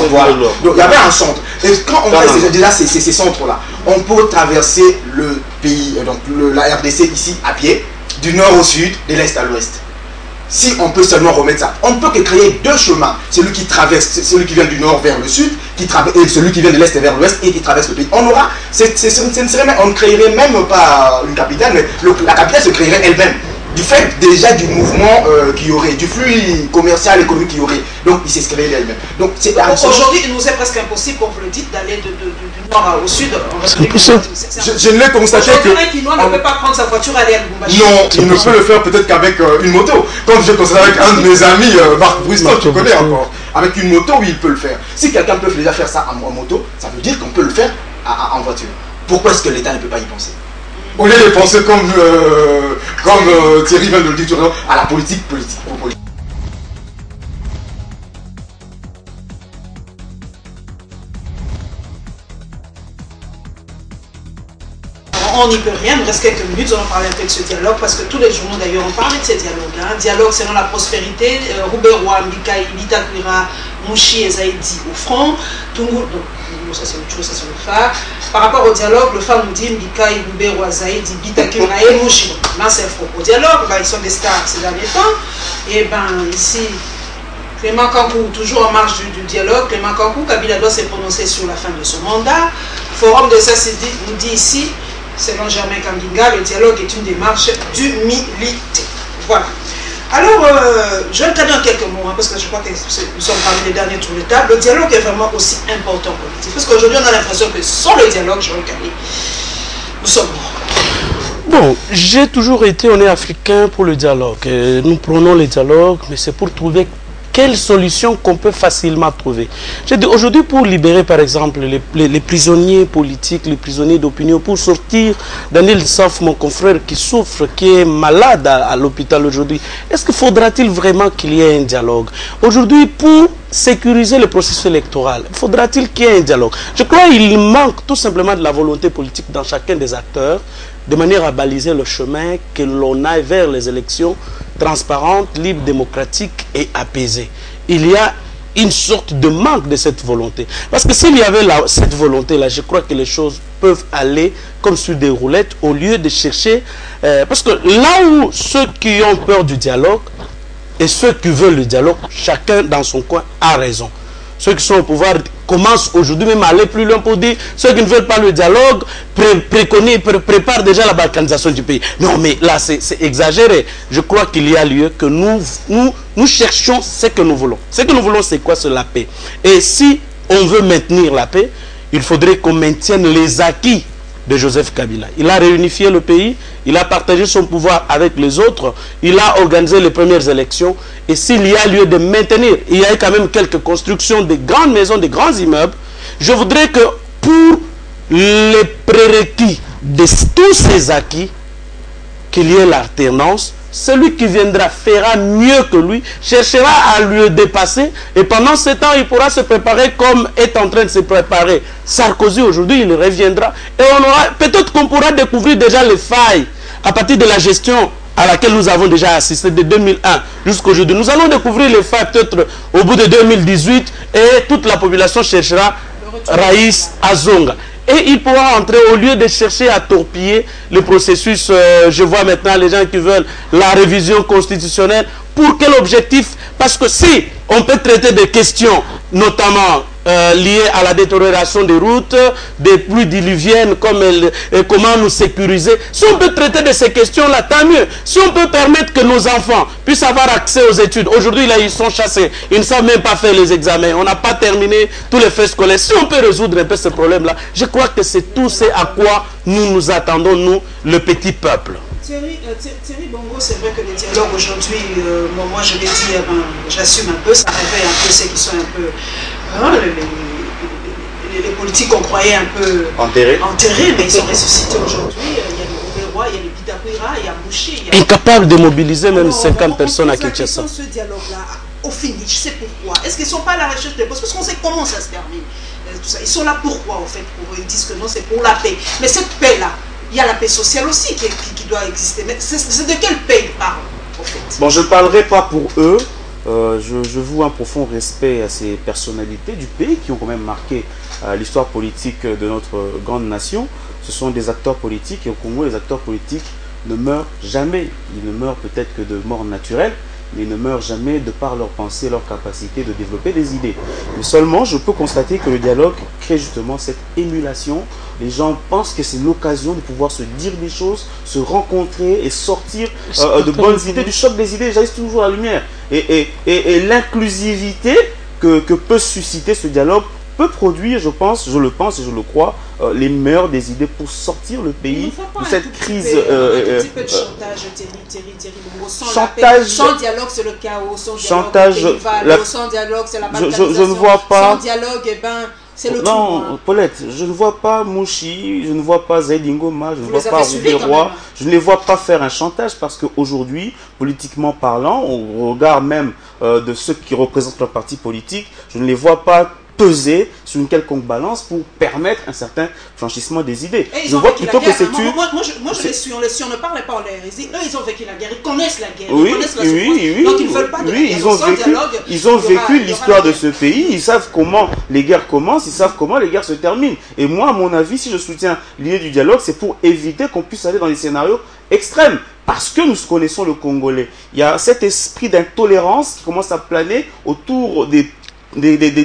il y avait un centre. Et quand on fait déjà ces centres-là, on peut traverser le pays, donc la RDC ici à pied, du nord au sud, de l'est à l'ouest. Si on peut seulement remettre ça, on ne peut que créer deux chemins. Celui qui traverse, celui qui vient du nord vers le sud, et celui qui vient de l'est vers l'ouest et qui traverse le pays. On aura, on ne créerait même pas une capitale, mais la capitale se créerait elle-même. Du fait déjà du mouvement qu'il y aurait, du flux commercial, économique qu'il y aurait. Donc il s'est créé elle-même. Donc aujourd'hui, il nous est presque impossible, comme vous le dites, d'aller du nord au sud. Je ne l'ai constaté que... Un Quinois ne peut pas prendre sa voiture et aller à Lubumbashi. Non, il ne peut le faire peut-être qu'avec une moto. Comme je constaté avec un de mes amis, Marc Bruston, tu connais encore. Avec une moto, oui, il peut le faire. Si quelqu'un peut déjà faire ça en moto, ça veut dire qu'on peut le faire en voiture. Pourquoi est-ce que l'État ne peut pas y penser? Au lieu de penser comme Thierry vient de le dire, à la politique. On n'y peut rien, il nous reste quelques minutes, nous allons parler un peu de ce dialogue, parce que tous les journaux d'ailleurs ont parlé de ce dialogue. Dialogue selon la prospérité, Rouberois, Mikaï, Bitakwira, Mouchi et Zaïdi au front, Tungu, donc ça c'est autre chose, ça c'est le phare. Par rapport au dialogue, le phare nous dit Mikaï, Rouberois, Zaïdi, Bitakwira et Mouchi. Là c'est faux. Au dialogue, ils sont des stars ces derniers temps, et ici, Clément Kankou, toujours en marge du dialogue, Clément Kankou, Kabila doit se prononcer sur la fin de son mandat. Forum de SACD nous dit ici, selon Germain Kanginga, le dialogue est une démarche d'humilité. Voilà. Alors, je vais le cadrer en quelques mots, parce que je crois que nous sommes parmi les derniers tours de table. Le dialogue est vraiment aussi important politique. Parce qu'aujourd'hui, on a l'impression que sans le dialogue, je vais le cadrer, nous sommes morts. Bon, j'ai toujours été, on est africain pour le dialogue. Nous prenons le dialogue, mais c'est pour trouver quelle solution qu'on peut facilement trouver. Aujourd'hui, pour libérer par exemple les prisonniers politiques, les prisonniers d'opinion, pour sortir Daniel Saf, mon confrère qui souffre, qui est malade à l'hôpital aujourd'hui, est-ce qu'il faudra-t-il vraiment qu'il y ait un dialogue? Aujourd'hui, pour sécuriser le processus électoral, faudra-t-il qu'il y ait un dialogue? Je crois qu'il manque tout simplement de la volonté politique dans chacun des acteurs, de manière à baliser le chemin, que l'on aille vers les élections transparentes, libres, démocratiques et apaisées. Il y a une sorte de manque de cette volonté. Parce que s'il y avait cette volonté-là, je crois que les choses peuvent aller comme sur des roulettes au lieu de chercher... parce que là où ceux qui ont peur du dialogue et ceux qui veulent le dialogue, chacun dans son coin a raison. ceux qui sont au pouvoir commencent aujourd'hui même à aller plus loin pour dire ceux qui ne veulent pas le dialogue préparent déjà la balkanisation du pays. Non, mais là, c'est exagéré. Je crois qu'il y a lieu que nous cherchions ce que nous voulons. Ce que nous voulons, c'est quoi? C'est la paix. Et si on veut maintenir la paix, il faudrait qu'on maintienne les acquis de Joseph Kabila. Il a réunifié le pays, il a partagé son pouvoir avec les autres, il a organisé les premières élections. Et s'il y a lieu de maintenir, il y a quand même quelques constructions de grandes maisons, de grands immeubles, je voudrais que pour les prérequis de tous ces acquis, qu'il y ait l'alternance. Celui qui viendra fera mieux que lui, cherchera à le dépasser, et pendant ce temps, il pourra se préparer comme est en train de se préparer Sarkozy aujourd'hui. Il reviendra, et on aura, peut-être qu'on pourra découvrir déjà les failles à partir de la gestion à laquelle nous avons déjà assisté de 2001 jusqu'à aujourd'hui. Nous allons découvrir les failles peut-être au bout de 2018, et toute la population cherchera Raïs Azonga. Et il pourra entrer, au lieu de chercher à torpiller le processus. Je vois maintenant les gens qui veulent la révision constitutionnelle. Pour quel objectif? Parce que si on peut traiter des questions, notamment liées à la détérioration des routes, des pluies diluviennes, comment nous sécuriser. Si on peut traiter de ces questions-là, tant mieux. Si on peut permettre que nos enfants puissent avoir accès aux études. Aujourd'hui, là, ils sont chassés. Ils ne savent même pas faire les examens. On n'a pas terminé tous les faits scolaires. Si on peut résoudre un peu ce problème-là, je crois que c'est tout ce à quoi nous nous attendons, nous, le petit peuple. Thierry Bongo, c'est vrai que le dialogue aujourd'hui, moi je vais dire, j'assume un peu, ça réveille un peu ceux qui sont un peu... les politiques qu'on croyait un peu enterrés, mais ils sont ressuscités aujourd'hui. Il y a le Gouvernement, il y a le Bitakwira, il y a Boucher. Incapable de mobiliser même 50 personnes à Kinshasa. Ce dialogue-là, au finish, c'est pourquoi? Est-ce qu'ils ne sont pas à la recherche des postes? Parce qu'on sait comment ça se termine. Tout ça. Ils sont là pourquoi, en fait? Ils disent que non, c'est pour la paix. Mais cette paix-là, il y a la paix sociale aussi qui doit exister. Mais c'est de quelle paix ils parlent, en fait? Bon, je ne parlerai pas pour eux. Je voue un profond respect à ces personnalités du pays qui ont quand même marqué l'histoire politique de notre grande nation. Ce sont des acteurs politiques, et au Congo, les acteurs politiques ne meurent jamais. Ils ne meurent peut-être que de mort naturelle, mais ils ne meurent jamais de par leur pensée, leur capacité de développer des idées. Mais seulement, je peux constater que le dialogue crée justement cette émulation. Les gens pensent que c'est l'occasion de pouvoir se dire des choses, se rencontrer et sortir de bonnes idées. Du choc des idées, j'arrive toujours à la lumière. Et l'inclusivité que peut susciter ce dialogue peut produire, je pense, je le pense et je le crois, les meilleures des idées pour sortir le pays de cette crise. Un petit peu de chantage, Thierry. Chantage. Sans dialogue, c'est le chaos. Sans dialogue, sans dialogue, c'est la balkanisation. Je ne vois pas. Sans dialogue, eh ben, c'est le non, tout. Paulette, je ne vois pas Mouchi, je ne vois pas Zaidingoma, je ne vois pas Rouberoy. Je ne les vois pas faire un chantage parce qu'aujourd'hui, politiquement parlant, au regard même de ceux qui représentent leur parti politique, je ne les vois pas peser sur une quelconque balance pour permettre un certain franchissement des idées. Je vois plutôt que c'est une... Moi, je les suis, on ne parlait pas en l'air. Eux, ils ont vécu la guerre, ils connaissent la guerre, oui, ils connaissent la souffrance. Donc, ils ne veulent pas de guerre. Ils ont vécu l'histoire de ce pays, ils savent comment les guerres commencent, ils savent comment les guerres se terminent. Et moi, à mon avis, si je soutiens l'idée du dialogue, c'est pour éviter qu'on puisse aller dans des scénarios extrêmes. Parce que nous connaissons le Congolais. Il y a cet esprit d'intolérance qui commence à planer autour des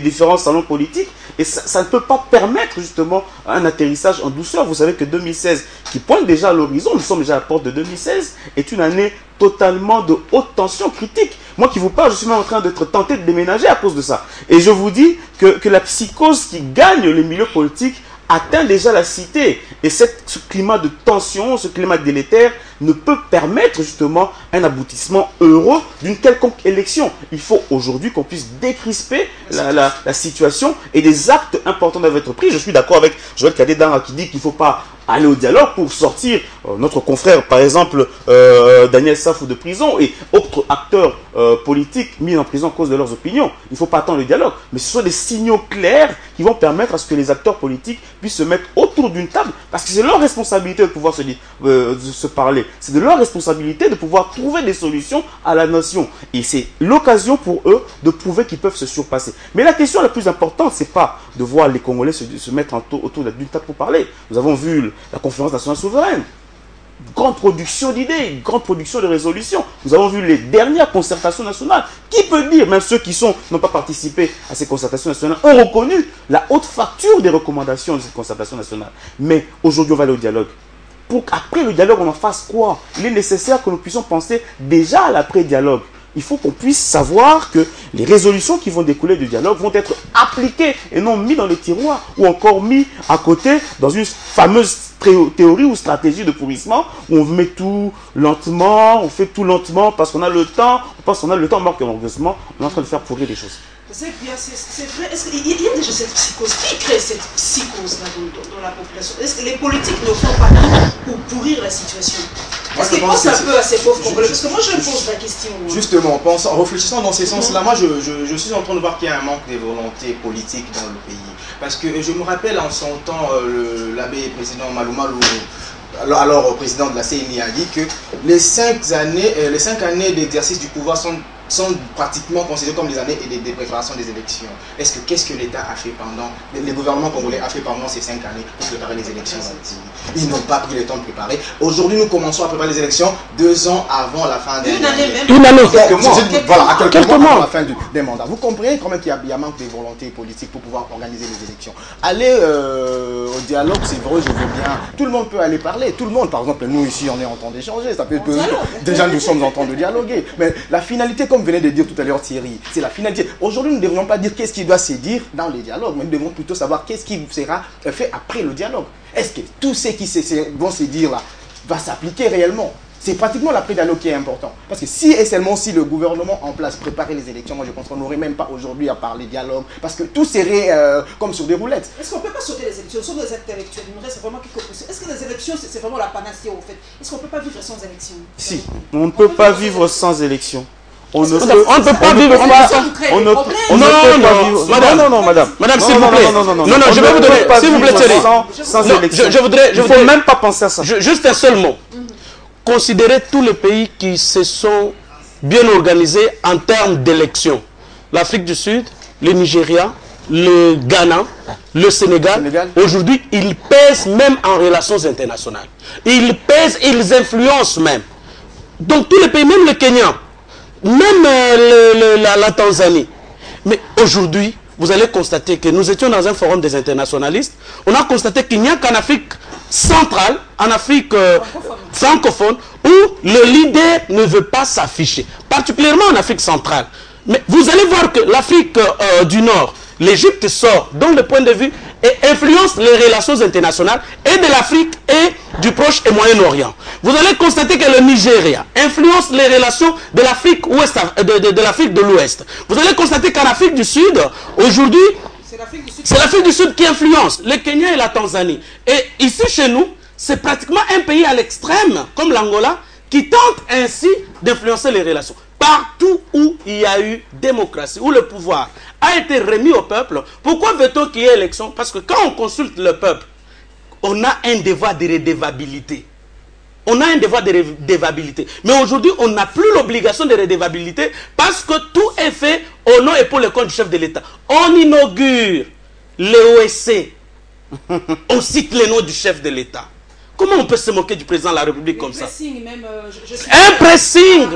différents salons politiques, et ça ne peut pas permettre justement un atterrissage en douceur. Vous savez que 2016, qui pointe déjà à l'horizon, nous sommes déjà à la porte de 2016, est une année totalement de haute tension critique. Moi qui vous parle, je suis même en train d'être tenté de déménager à cause de ça. Et je vous dis que la psychose qui gagne les milieux politiques atteint déjà la cité. Et ce climat de tension, ce climat délétère ne peut permettre justement un aboutissement heureux d'une quelconque élection. Il faut aujourd'hui qu'on puisse décrisper la situation et des actes importants doivent être pris. Je suis d'accord avec Joël Kadedara qui dit qu'il ne faut pas aller au dialogue pour sortir notre confrère, par exemple, Daniel Safou de prison et autres acteurs politiques mis en prison à cause de leurs opinions. Il ne faut pas attendre le dialogue, mais ce sont des signaux clairs qui vont permettre à ce que les acteurs politiques puissent se mettre autour d'une table, parce que c'est leur responsabilité de pouvoir se parler. C'est de leur responsabilité de pouvoir trouver des solutions à la nation. Et c'est l'occasion pour eux de prouver qu'ils peuvent se surpasser. Mais la question la plus importante, c'est pas de voir les Congolais se mettre autour d'une table pour parler. Nous avons vu la conférence nationale souveraine. grande production d'idées, une grande production de résolutions. Nous avons vu les dernières concertations nationales. Qui peut dire, même ceux qui n'ont pas participé à ces concertations nationales, ont reconnu la haute facture des recommandations de ces concertations nationales. Mais aujourd'hui, on va aller au dialogue. Pour qu'après le dialogue, on en fasse quoi? Il est nécessaire que nous puissions penser déjà à l'après-dialogue. Il faut qu'on puisse savoir que les résolutions qui vont découler du dialogue vont être appliquées et non mis dans les tiroirs ou encore mis à côté dans une fameuse théorie ou stratégie de pourrissement où on met tout lentement, on fait tout lentement parce qu'on a le temps, on pense qu'on a le temps, alors que malheureusement, on est en train de faire pourrir les choses. C'est vrai. Est-ce qu'il y a déjà cette psychose? Qui crée cette psychose dans la population? Est-ce que les politiques ne font pas tout pour pourrir la situation? Est-ce qu'ils pensent un peu à ces pauvres Congolais? Parce que moi, je me pose la question. Justement, en réfléchissant dans ces sens-là, moi, je suis en train de voir qu'il y a un manque de volonté politique dans le pays. Parce que je me rappelle en son temps, l'abbé président Malumalu, alors président de la CNI, a dit que les 5 années d'exercice du pouvoir sont pratiquement considérées comme les années de préparation des élections. Qu'est-ce que l'État a fait pendant, les gouvernements congolais a fait pendant ces 5 années pour préparer les élections? Ils n'ont pas pris le temps de préparer. Aujourd'hui, nous commençons à préparer les élections 2 ans avant la fin des Une année. Quelques mois. Voilà, à quelques mois avant la fin des mandats. Vous comprenez quand même qu'il y a manque de volonté politique pour pouvoir organiser les élections. Aller au dialogue, c'est vrai, je veux bien. Tout le monde peut aller parler. Tout le monde, par exemple, nous ici, on est en train d'échanger. Déjà, nous sommes en train de dialoguer. Mais la finalité, comme venait de dire tout à l'heure Thierry, c'est la finalité. Aujourd'hui, nous ne devrions pas dire qu'est-ce qui doit se dire dans les dialogues, mais nous devons plutôt savoir qu'est-ce qui sera fait après le dialogue. Est-ce que tout ce qui vont se dire là va s'appliquer réellement? C'est pratiquement l'après-dialogue qui est important. Parce que si et seulement si le gouvernement en place préparait les élections, moi je pense qu'on n'aurait même pas aujourd'hui à parler dialogue, parce que tout serait comme sur des roulettes. Est-ce qu'on ne peut pas sauter les élections? Nous sommes des intellectuels, il nous reste vraiment quelques questions. Est-ce que les élections, c'est vraiment la panacée au fait? Est-ce qu'on ne peut pas vivre sans élections? Si, on ne peut pas vivre sans élections. On ne peut pas vivre non, madame. Madame, s'il vous plaît. Non, je vais vous donner, s'il vous plaît, Thierry. Sans élection. Je voudrais il ne faut même pas penser à ça. Juste un seul mot. Considérez tous les pays qui se sont bien organisés en termes d'élections. L'Afrique du Sud, le Nigeria, le Ghana, le Sénégal. Aujourd'hui, ils pèsent même en relations internationales. Ils pèsent, ils influencent même. Donc tous les pays, même le Kenya, même la Tanzanie. Mais aujourd'hui, vous allez constater que nous étions dans un forum des internationalistes. On a constaté qu'il n'y a qu'en Afrique centrale, en Afrique francophone, où le leader ne veut pas s'afficher. Particulièrement en Afrique centrale. Mais vous allez voir que l'Afrique du Nord, l'Égypte sort, dans le point de vue, et influence les relations internationales et de l'Afrique et du Proche et Moyen-Orient. Vous allez constater que le Nigeria influence les relations de l'Afrique de l'Afrique de l'Ouest. Vous allez constater qu'en Afrique du Sud, aujourd'hui, c'est l'Afrique du Sud qui influence le Kenya et la Tanzanie. Et ici, chez nous, c'est pratiquement un pays à l'extrême, comme l'Angola, qui tente ainsi d'influencer les relations. Partout où il y a eu démocratie, où le pouvoir a été remis au peuple, pourquoi veut-on qu'il y ait élection? Parce que quand on consulte le peuple, on a un devoir de redevabilité. On a un devoir de redevabilité. Mais aujourd'hui, on n'a plus l'obligation de redevabilité parce que tout est fait au nom et pour le compte du chef de l'État. On inaugure l'OSC. On cite le nom du chef de l'État. Comment on peut se moquer du président de la République comme ça? Un pressing,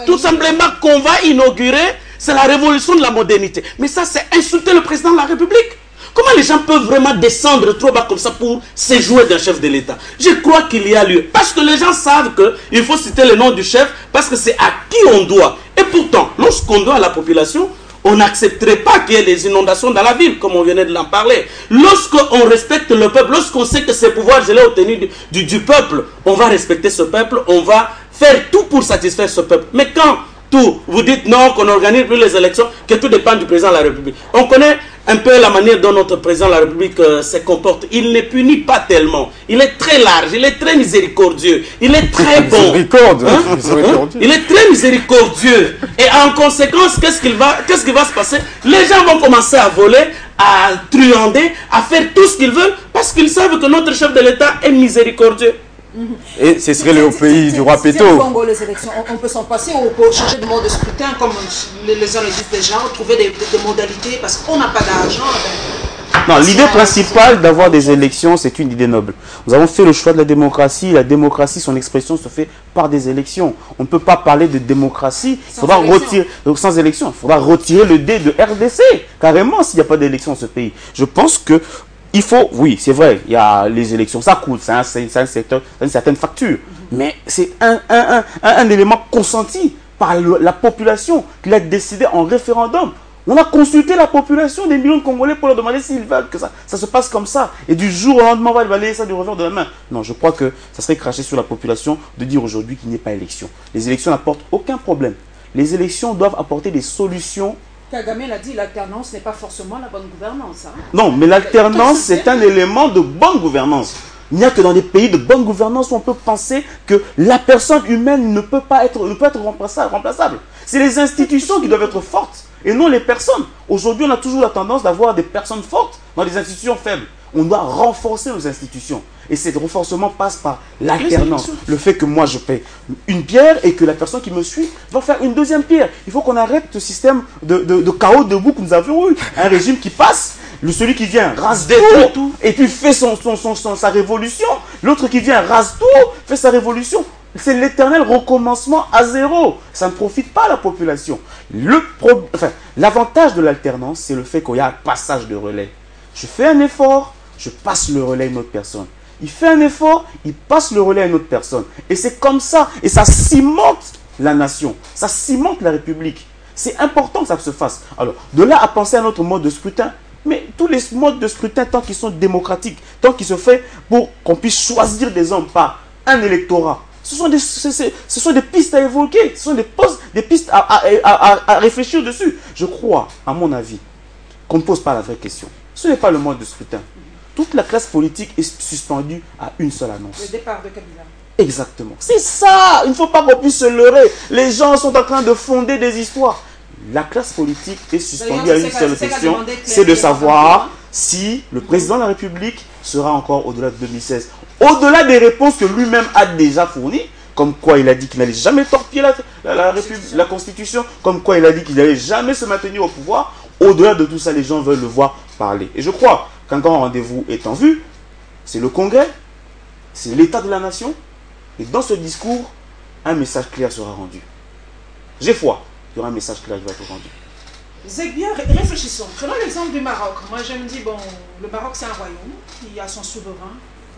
tout simplement qu'on va inaugurer, c'est la révolution de la modernité. Mais ça, c'est insulter le président de la République. Comment les gens peuvent vraiment descendre trop bas comme ça pour se jouer d'un chef de l'État? Je crois qu'il y a lieu. Parce que les gens savent qu'il faut citer le nom du chef, parce que c'est à qui on doit. Et pourtant, lorsqu'on doit à la population, on n'accepterait pas qu'il y ait des inondations dans la ville, comme on venait de l'en parler. Lorsqu'on respecte le peuple, lorsqu'on sait que ces pouvoirs, je l'ai obtenu du peuple, on va respecter ce peuple, on va faire tout pour satisfaire ce peuple. Mais quand vous dites non, qu'on n'organise plus les élections, que tout dépend du président de la République. On connaît un peu la manière dont notre président de la République se comporte. Il ne punit pas tellement. Il est très large, il est très miséricordieux, il est très bon. Il est très miséricordieux. Et en conséquence, qu'est-ce qui va se passer? Les gens vont commencer à voler, à truander, à faire tout ce qu'ils veulent, parce qu'ils savent que notre chef de l'État est miséricordieux. Et ce serait le pays du roi Péto. Les élections, on peut s'en passer, on peut changer de mode de scrutin, comme les gens le disent déjà, trouver des modalités, parce qu'on n'a pas d'argent. Non, l'idée principale d'avoir des élections, c'est une idée noble. Nous avons fait le choix de la démocratie. La démocratie, son expression se fait par des élections. On ne peut pas parler de démocratie sans élection. Il faudra retirer le D de RDC, carrément, s'il n'y a pas d'élection dans ce pays. Je pense que il faut, oui, c'est vrai, il y a les élections, ça coûte, c'est un secteur, une certaine facture. Mais c'est un élément consenti par la population qui l'a décidé en référendum. On a consulté la population des millions de Congolais pour leur demander s'ils veulent que ça se passe comme ça. Et du jour au lendemain, on va balayer ça du revers de la main. Non, je crois que ça serait cracher sur la population de dire aujourd'hui qu'il n'y ait pas élection. Les élections n'apportent aucun problème. Les élections doivent apporter des solutions. Kagame l'a dit, l'alternance n'est pas forcément la bonne gouvernance. Hein. Non, mais l'alternance, c'est un élément de bonne gouvernance. Il n'y a que dans des pays de bonne gouvernance où on peut penser que la personne humaine ne peut être remplaçable. C'est les institutions qui doivent être fortes et non les personnes. Aujourd'hui, on a toujours la tendance d'avoir des personnes fortes dans des institutions faibles. On doit renforcer nos institutions. Et ce renforcement passe par l'alternance. Le fait que moi je paie une pierre et que la personne qui me suit va faire une deuxième pierre. Il faut qu'on arrête ce système de chaos debout que nous avions eu. Un régime qui passe, celui qui vient rase tout et puis fait sa révolution. L'autre qui vient rase tout, fait sa révolution. C'est l'éternel recommencement à zéro. Ça ne profite pas à la population. L'avantage de l'alternance, c'est le fait qu'il y a un passage de relais. Je fais un effort, je passe le relais à une autre personne. Il fait un effort, il passe le relais à une autre personne. Et c'est comme ça. Et ça cimente la nation. Ça cimente la République. C'est important que ça se fasse. Alors, de là à penser à un autre mode de scrutin, mais tous les modes de scrutin, tant qu'ils sont démocratiques, tant qu'ils se font pour qu'on puisse choisir des hommes par un électorat, ce sont des pistes à évoquer, ce sont des pistes à réfléchir dessus. Je crois, à mon avis, qu'on ne pose pas la vraie question. Ce n'est pas le mode de scrutin. Toute la classe politique est suspendue à une seule annonce. Le départ de Kabila. Exactement. C'est ça. Il ne faut pas qu'on puisse se leurrer. Les gens sont en train de fonder des histoires. La classe politique est suspendue à une seule question. C'est de savoir si le président de la République sera encore au-delà de 2016. Au-delà des réponses que lui-même a déjà fournies, comme quoi il a dit qu'il n'allait jamais torpiller la Constitution, comme quoi il a dit qu'il n'allait jamais se maintenir au pouvoir. Au-delà de tout ça, les gens veulent le voir parler. Et je crois qu'un grand rendez-vous est en vue. C'est le Congrès, c'est l'état de la nation. Et dans ce discours, un message clair sera rendu. J'ai foi, il y aura un message clair qui va être rendu. C'est bien, réfléchissons. Prenons l'exemple du Maroc. Moi, je me dis, bon, le Maroc, c'est un royaume. Il y a son souverain,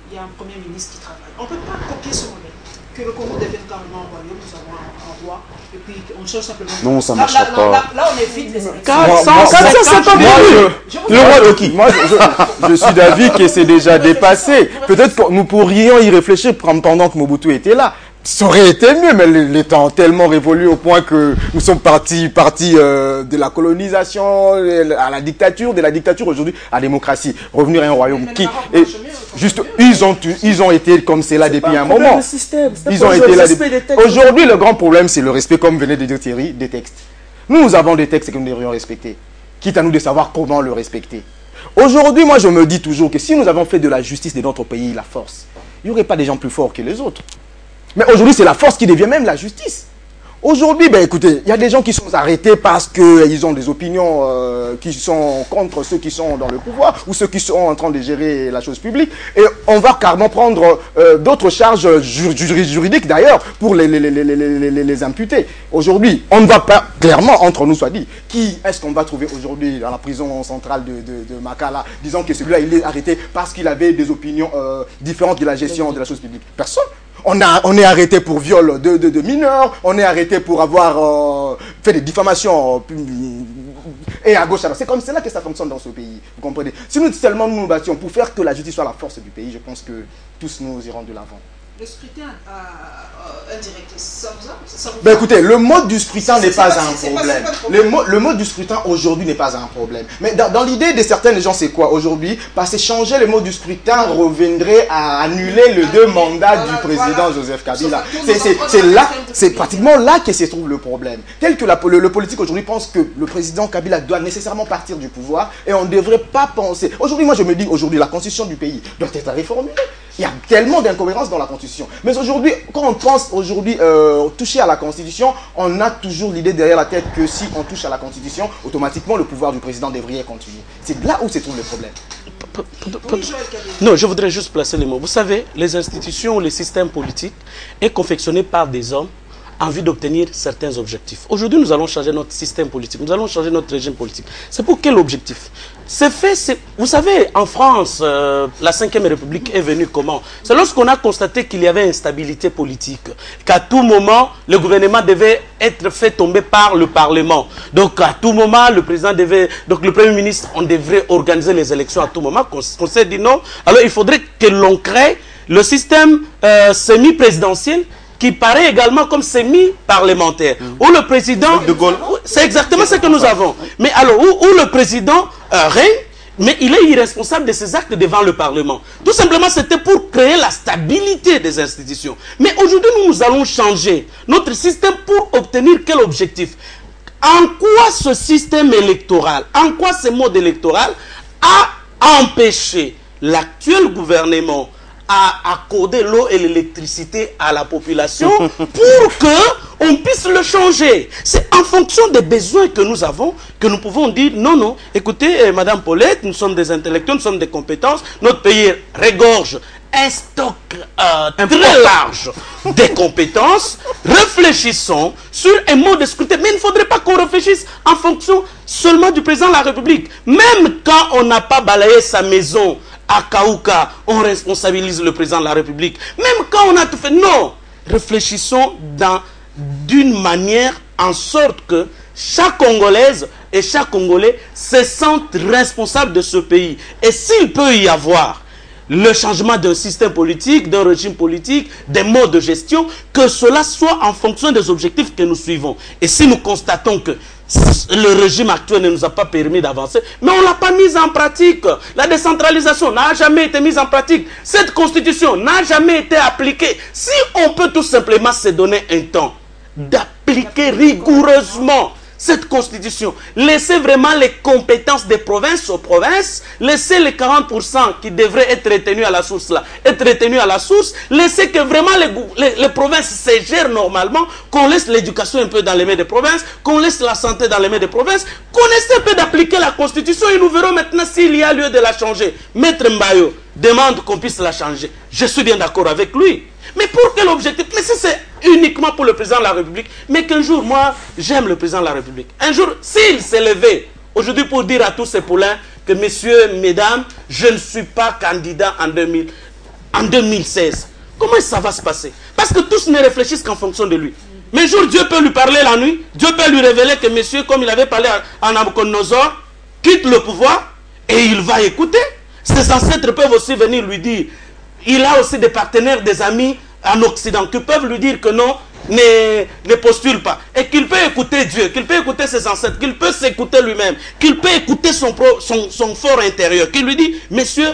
il y a un premier ministre qui travaille. On ne peut pas copier ce modèle. Que le Congo devienne carrément un royaume, nous avons un roi, et puis on change simplement. Non, ça ne marchera pas. Là, on évite les élections. 450 le roi de qui? Moi, je suis d'avis que c'est déjà dépassé. Peut-être que nous pourrions y réfléchir pendant que Mobutu était là. Ça aurait été mieux, mais les temps ont tellement révolu au point que nous sommes partis de la colonisation à la dictature, de la dictature aujourd'hui à la démocratie. Revenir à un royaume qui est juste, ils ont été comme c'est là depuis un moment. Ils ont été là. Aujourd'hui, le grand problème, c'est le respect, comme venait de dire Thierry, des textes. Nous avons des textes que nous devrions respecter. Quitte à nous de savoir comment le respecter. Aujourd'hui, moi, je me dis toujours que si nous avons fait de la justice de notre pays la force, il n'y aurait pas des gens plus forts que les autres. Mais aujourd'hui, c'est la force qui devient même la justice. Aujourd'hui, ben écoutez, il y a des gens qui sont arrêtés parce qu'ils ont des opinions qui sont contre ceux qui sont dans le pouvoir ou ceux qui sont en train de gérer la chose publique. Et on va carrément prendre d'autres charges juridiques d'ailleurs pour les imputer. Aujourd'hui, on ne va pas, clairement, entre nous soit dit, qui est-ce qu'on va trouver aujourd'hui dans la prison centrale de Makala, disant que celui-là, il est arrêté parce qu'il avait des opinions différentes de la gestion de la chose publique? Personne. On est arrêté pour viol de mineurs, on est arrêté pour avoir fait des diffamations et à gauche. C'est comme cela que ça fonctionne dans ce pays, vous comprenez? Si nous seulement nous battions pour faire que la justice soit la force du pays, je pense que tous nous irons de l'avant. Le scrutin indirect, ça vous Ben écoutez, le mode du scrutin n'est pas un problème. Le mode du scrutin aujourd'hui n'est pas un problème. Mais dans l'idée de certains gens, c'est quoi aujourd'hui? Parce que changer le mode du scrutin reviendrait à annuler les deux mandats du président Joseph Kabila. C'est pratiquement là que se trouve le problème. Tel que le politique aujourd'hui pense que le président Kabila doit nécessairement partir du pouvoir et on ne devrait pas penser. Aujourd'hui, moi je me dis, aujourd'hui, la constitution du pays doit être réformée. Il y a tellement d'incohérences dans la Constitution. Mais aujourd'hui, quand on pense aujourd'hui toucher à la Constitution, on a toujours l'idée derrière la tête que si on touche à la Constitution, automatiquement le pouvoir du président devrait continuer. C'est là où se trouve le problème. Non, je voudrais juste placer les mots. Vous savez, les institutions, les systèmes politiques est confectionné par des hommes en vue d'obtenir certains objectifs. Aujourd'hui, nous allons changer notre système politique, nous allons changer notre régime politique. C'est pour quel objectif? C'est fait, vous savez, en France, la 5e République est venue comment? C'est lorsqu'on a constaté qu'il y avait instabilité politique, qu'à tout moment, le gouvernement devait être fait tomber par le Parlement. Donc, à tout moment, le président devait... Donc, le Premier ministre, on devrait organiser les élections à tout moment. Qu'on s'est dit non. Alors, il faudrait que l'on crée le système semi-présidentiel qui paraît également comme semi-parlementaire. Où le président... C'est exactement ce que nous avons. Mais alors, où le président règne, mais il est irresponsable de ses actes devant le Parlement. Tout simplement, c'était pour créer la stabilité des institutions. Mais aujourd'hui, nous allons changer notre système pour obtenir quel objectif? En quoi ce système électoral, en quoi ce mode électoral a empêché l'actuel gouvernement à accorder l'eau et l'électricité à la population pour qu'on puisse le changer? C'est en fonction des besoins que nous avons que nous pouvons dire non, non, écoutez, Madame Paulette, nous sommes des intellectuels, nous sommes des compétences, notre pays regorge un stock très large des compétences, réfléchissons sur un mode de scrutin. Mais il ne faudrait pas qu'on réfléchisse en fonction seulement du président de la République. Même quand on n'a pas balayé sa maison à Kaouka, on responsabilise le président de la République. Même quand on a tout fait, non. Réfléchissons d'une manière en sorte que chaque Congolaise et chaque Congolais se sentent responsables de ce pays. Et s'il peut y avoir le changement d'un système politique, d'un régime politique, des modes de gestion, que cela soit en fonction des objectifs que nous suivons. Et si nous constatons que le régime actuel ne nous a pas permis d'avancer, mais on ne l'a pas mise en pratique. La décentralisation n'a jamais été mise en pratique. Cette constitution n'a jamais été appliquée. Si on peut tout simplement se donner un temps d'appliquer rigoureusement cette constitution, laisser vraiment les compétences des provinces aux provinces, laisser les 40% qui devraient être retenus à la source là, être retenus à la source, laisser que vraiment les provinces se gèrent normalement, qu'on laisse l'éducation un peu dans les mains des provinces, qu'on laisse la santé dans les mains des provinces, qu'on essaie un peu d'appliquer la constitution et nous verrons maintenant s'il y a lieu de la changer. Maître Mbayo demande qu'on puisse la changer. Je suis bien d'accord avec lui. Mais pour quel objectif? Mais si c'est uniquement pour le président de la République, mais qu'un jour, moi, j'aime le président de la République. Un jour, s'il s'est levé, aujourd'hui pour dire à tous ces poulains que, messieurs, mesdames, je ne suis pas candidat en 2016. Comment ça va se passer? Parce que tous ne réfléchissent qu'en fonction de lui. Mais un jour, Dieu peut lui parler la nuit, Dieu peut lui révéler que, messieurs, comme il avait parlé à Nabucodonosor, quitte le pouvoir et il va écouter. Ses ancêtres peuvent aussi venir lui dire. Il a aussi des partenaires, des amis en Occident qui peuvent lui dire que non, ne postule pas. Et qu'il peut écouter Dieu, qu'il peut écouter ses ancêtres, qu'il peut s'écouter lui-même, qu'il peut écouter son fort intérieur, qui lui dit, monsieur,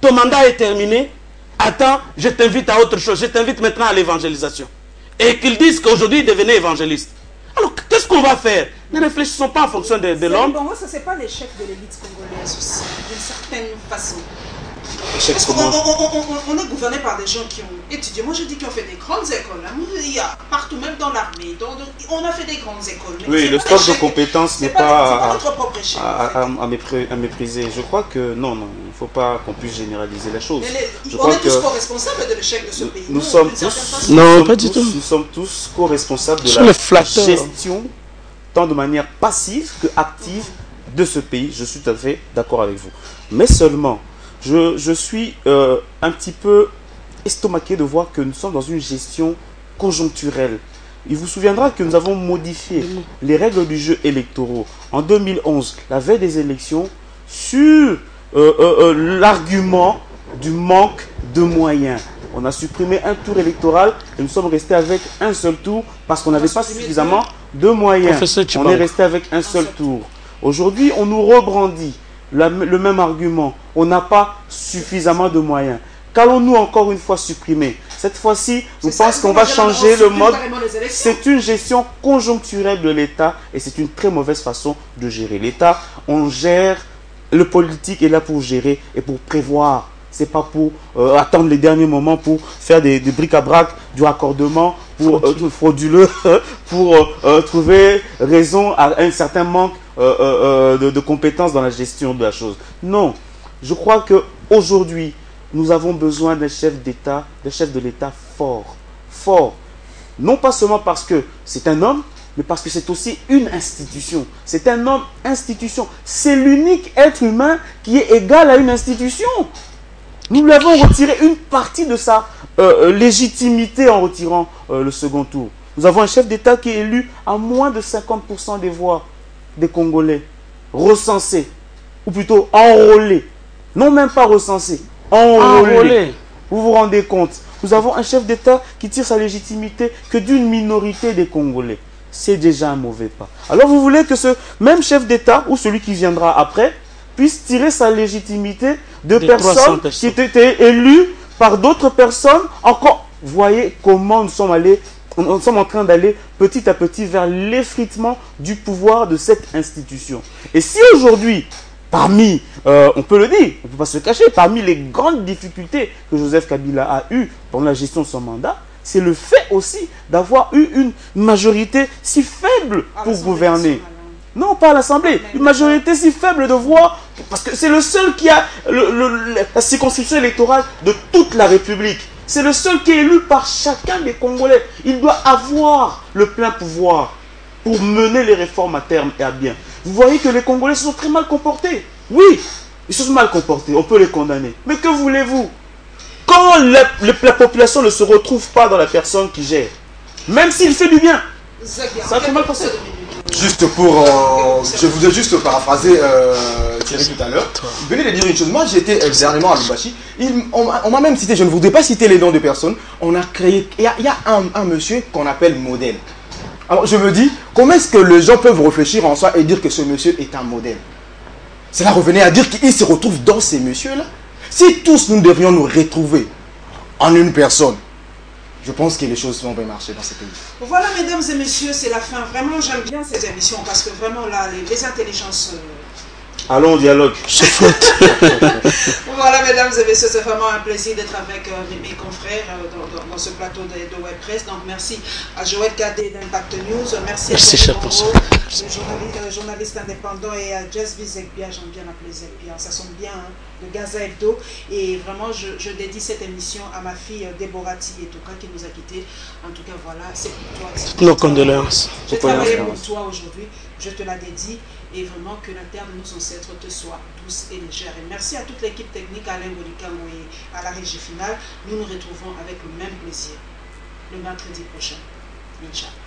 ton mandat est terminé, attends, je t'invite à autre chose, je t'invite maintenant à l'évangélisation. Et qu'ils disent qu'aujourd'hui, devenez évangéliste. Alors, qu'est-ce qu'on va faire? Ne réfléchissons pas en fonction de l'homme. Bon, ça, c'est pas l'échec de l'élite congolaise aussi, d'une certaine façon. Parce on est gouverné par des gens qui ont étudié. Moi, je dis qu'ils ont fait des grandes écoles. Hein. Il y a partout, même dans l'armée. On a fait des grandes écoles. Mais oui, le stock de compétences n'est pas notre propre échec, à mépriser. Je crois que non, il ne faut pas qu'on puisse généraliser la chose. On est tous co-responsables de l'échec de ce pays. Nous sommes tous, non, pas du tout. Nous sommes tous co-responsables de la gestion, tant de manière passive que active de ce pays. Je suis tout à fait d'accord avec vous. Mais seulement, je suis un petit peu estomaqué de voir que nous sommes dans une gestion conjoncturelle. Il vous souviendra que nous avons modifié les règles du jeu électoraux en 2011, la veille des élections, sur l'argument du manque de moyens. On a supprimé un tour électoral et nous sommes restés avec un seul tour parce qu'on n'avait pas suffisamment de moyens. On est resté avec un seul tour. Aujourd'hui, on nous rebrandit le même argument. On n'a pas suffisamment de moyens. Qu'allons-nous encore une fois supprimer? Cette fois-ci, nous pensons qu'on va changer le mode. C'est une gestion conjoncturelle de l'État et c'est une très mauvaise façon de gérer. L'État, on gère, le politique est là pour gérer et pour prévoir c'est pas pour attendre les derniers moments pour faire des bric-à-brac, du raccordement, pour frauduleux, pour trouver raison à un certain manque de compétences dans la gestion de la chose. Non, je crois qu'aujourd'hui, nous avons besoin d'un chef d'État, d'un chef de l'État fort. Fort. Non pas seulement parce que c'est un homme, mais parce que c'est aussi une institution. C'est un homme institution. C'est l'unique être humain qui est égal à une institution. Nous lui avons retiré une partie de sa légitimité en retirant le second tour. Nous avons un chef d'État qui est élu à moins de 50% des voix des Congolais, recensés, ou plutôt enrôlés. Non, même pas recensés, enrôlés. Vous vous rendez compte? Nous avons un chef d'État qui tire sa légitimité que d'une minorité des Congolais. C'est déjà un mauvais pas. Alors vous voulez que ce même chef d'État, ou celui qui viendra après, puisse tirer sa légitimité de personnes qui étaient élues par d'autres personnes. Encore, voyez comment nous sommes en train d'aller petit à petit vers l'effritement du pouvoir de cette institution. Et si aujourd'hui, parmi, on peut le dire, on ne peut pas se cacher, parmi les grandes difficultés que Joseph Kabila a eues pendant la gestion de son mandat, c'est le fait aussi d'avoir eu une majorité si faible pour gouverner. Non, pas à l'Assemblée. Une majorité si faible de voix, parce que c'est le seul qui a la circonscription électorale de toute la République. C'est le seul qui est élu par chacun des Congolais. Il doit avoir le plein pouvoir pour mener les réformes à terme et à bien. Vous voyez que les Congolais se sont très mal comportés. Oui, ils se sont mal comportés, on peut les condamner. Mais que voulez-vous? Quand la population ne se retrouve pas dans la personne qui gère, même s'il fait du bien, ça a très mal passé. Juste pour... je voudrais juste paraphraser Thierry tout à l'heure. Je venais de dire une chose. Moi, j'étais dernièrement à Lubumbashi. On m'a même cité, je ne voudrais pas citer les noms de personnes. On a créé... Il y a un monsieur qu'on appelle modèle. Alors, je me dis, comment est-ce que les gens peuvent réfléchir en soi et dire que ce monsieur est un modèle? Cela revenait à dire qu'il se retrouve dans ces messieurs-là. Si tous nous devrions nous retrouver en une personne, je pense que les choses vont bien marcher dans ce pays. Voilà, mesdames et messieurs, c'est la fin. Vraiment, j'aime bien ces émissions parce que vraiment, là, les intelligences... Allons au dialogue. Voilà, mesdames et messieurs, c'est vraiment un plaisir d'être avec mes confrères dans ce plateau de Web Presse. Donc, merci à Joël Cadet d'Impact News. Merci à Congo, le journaliste indépendant, et à Jasby Zekbia. J'aime bien l'appeler Zekbia. Ça sonne bien, hein, de Gaza Hebdo. Et vraiment, je dédie cette émission à ma fille Déborah Tiyetoka qui nous a quittés. En tout cas, voilà, c'est pour toi. Nos condoléances. J'ai travaillé pour toi aujourd'hui. Je te la dédie. Et vraiment que la terre de nos ancêtres te soit douce et légère. Et merci à toute l'équipe technique, à Alain Godikamo et à la régie finale. Nous nous retrouvons avec le même plaisir le mercredi prochain. Inch'Allah.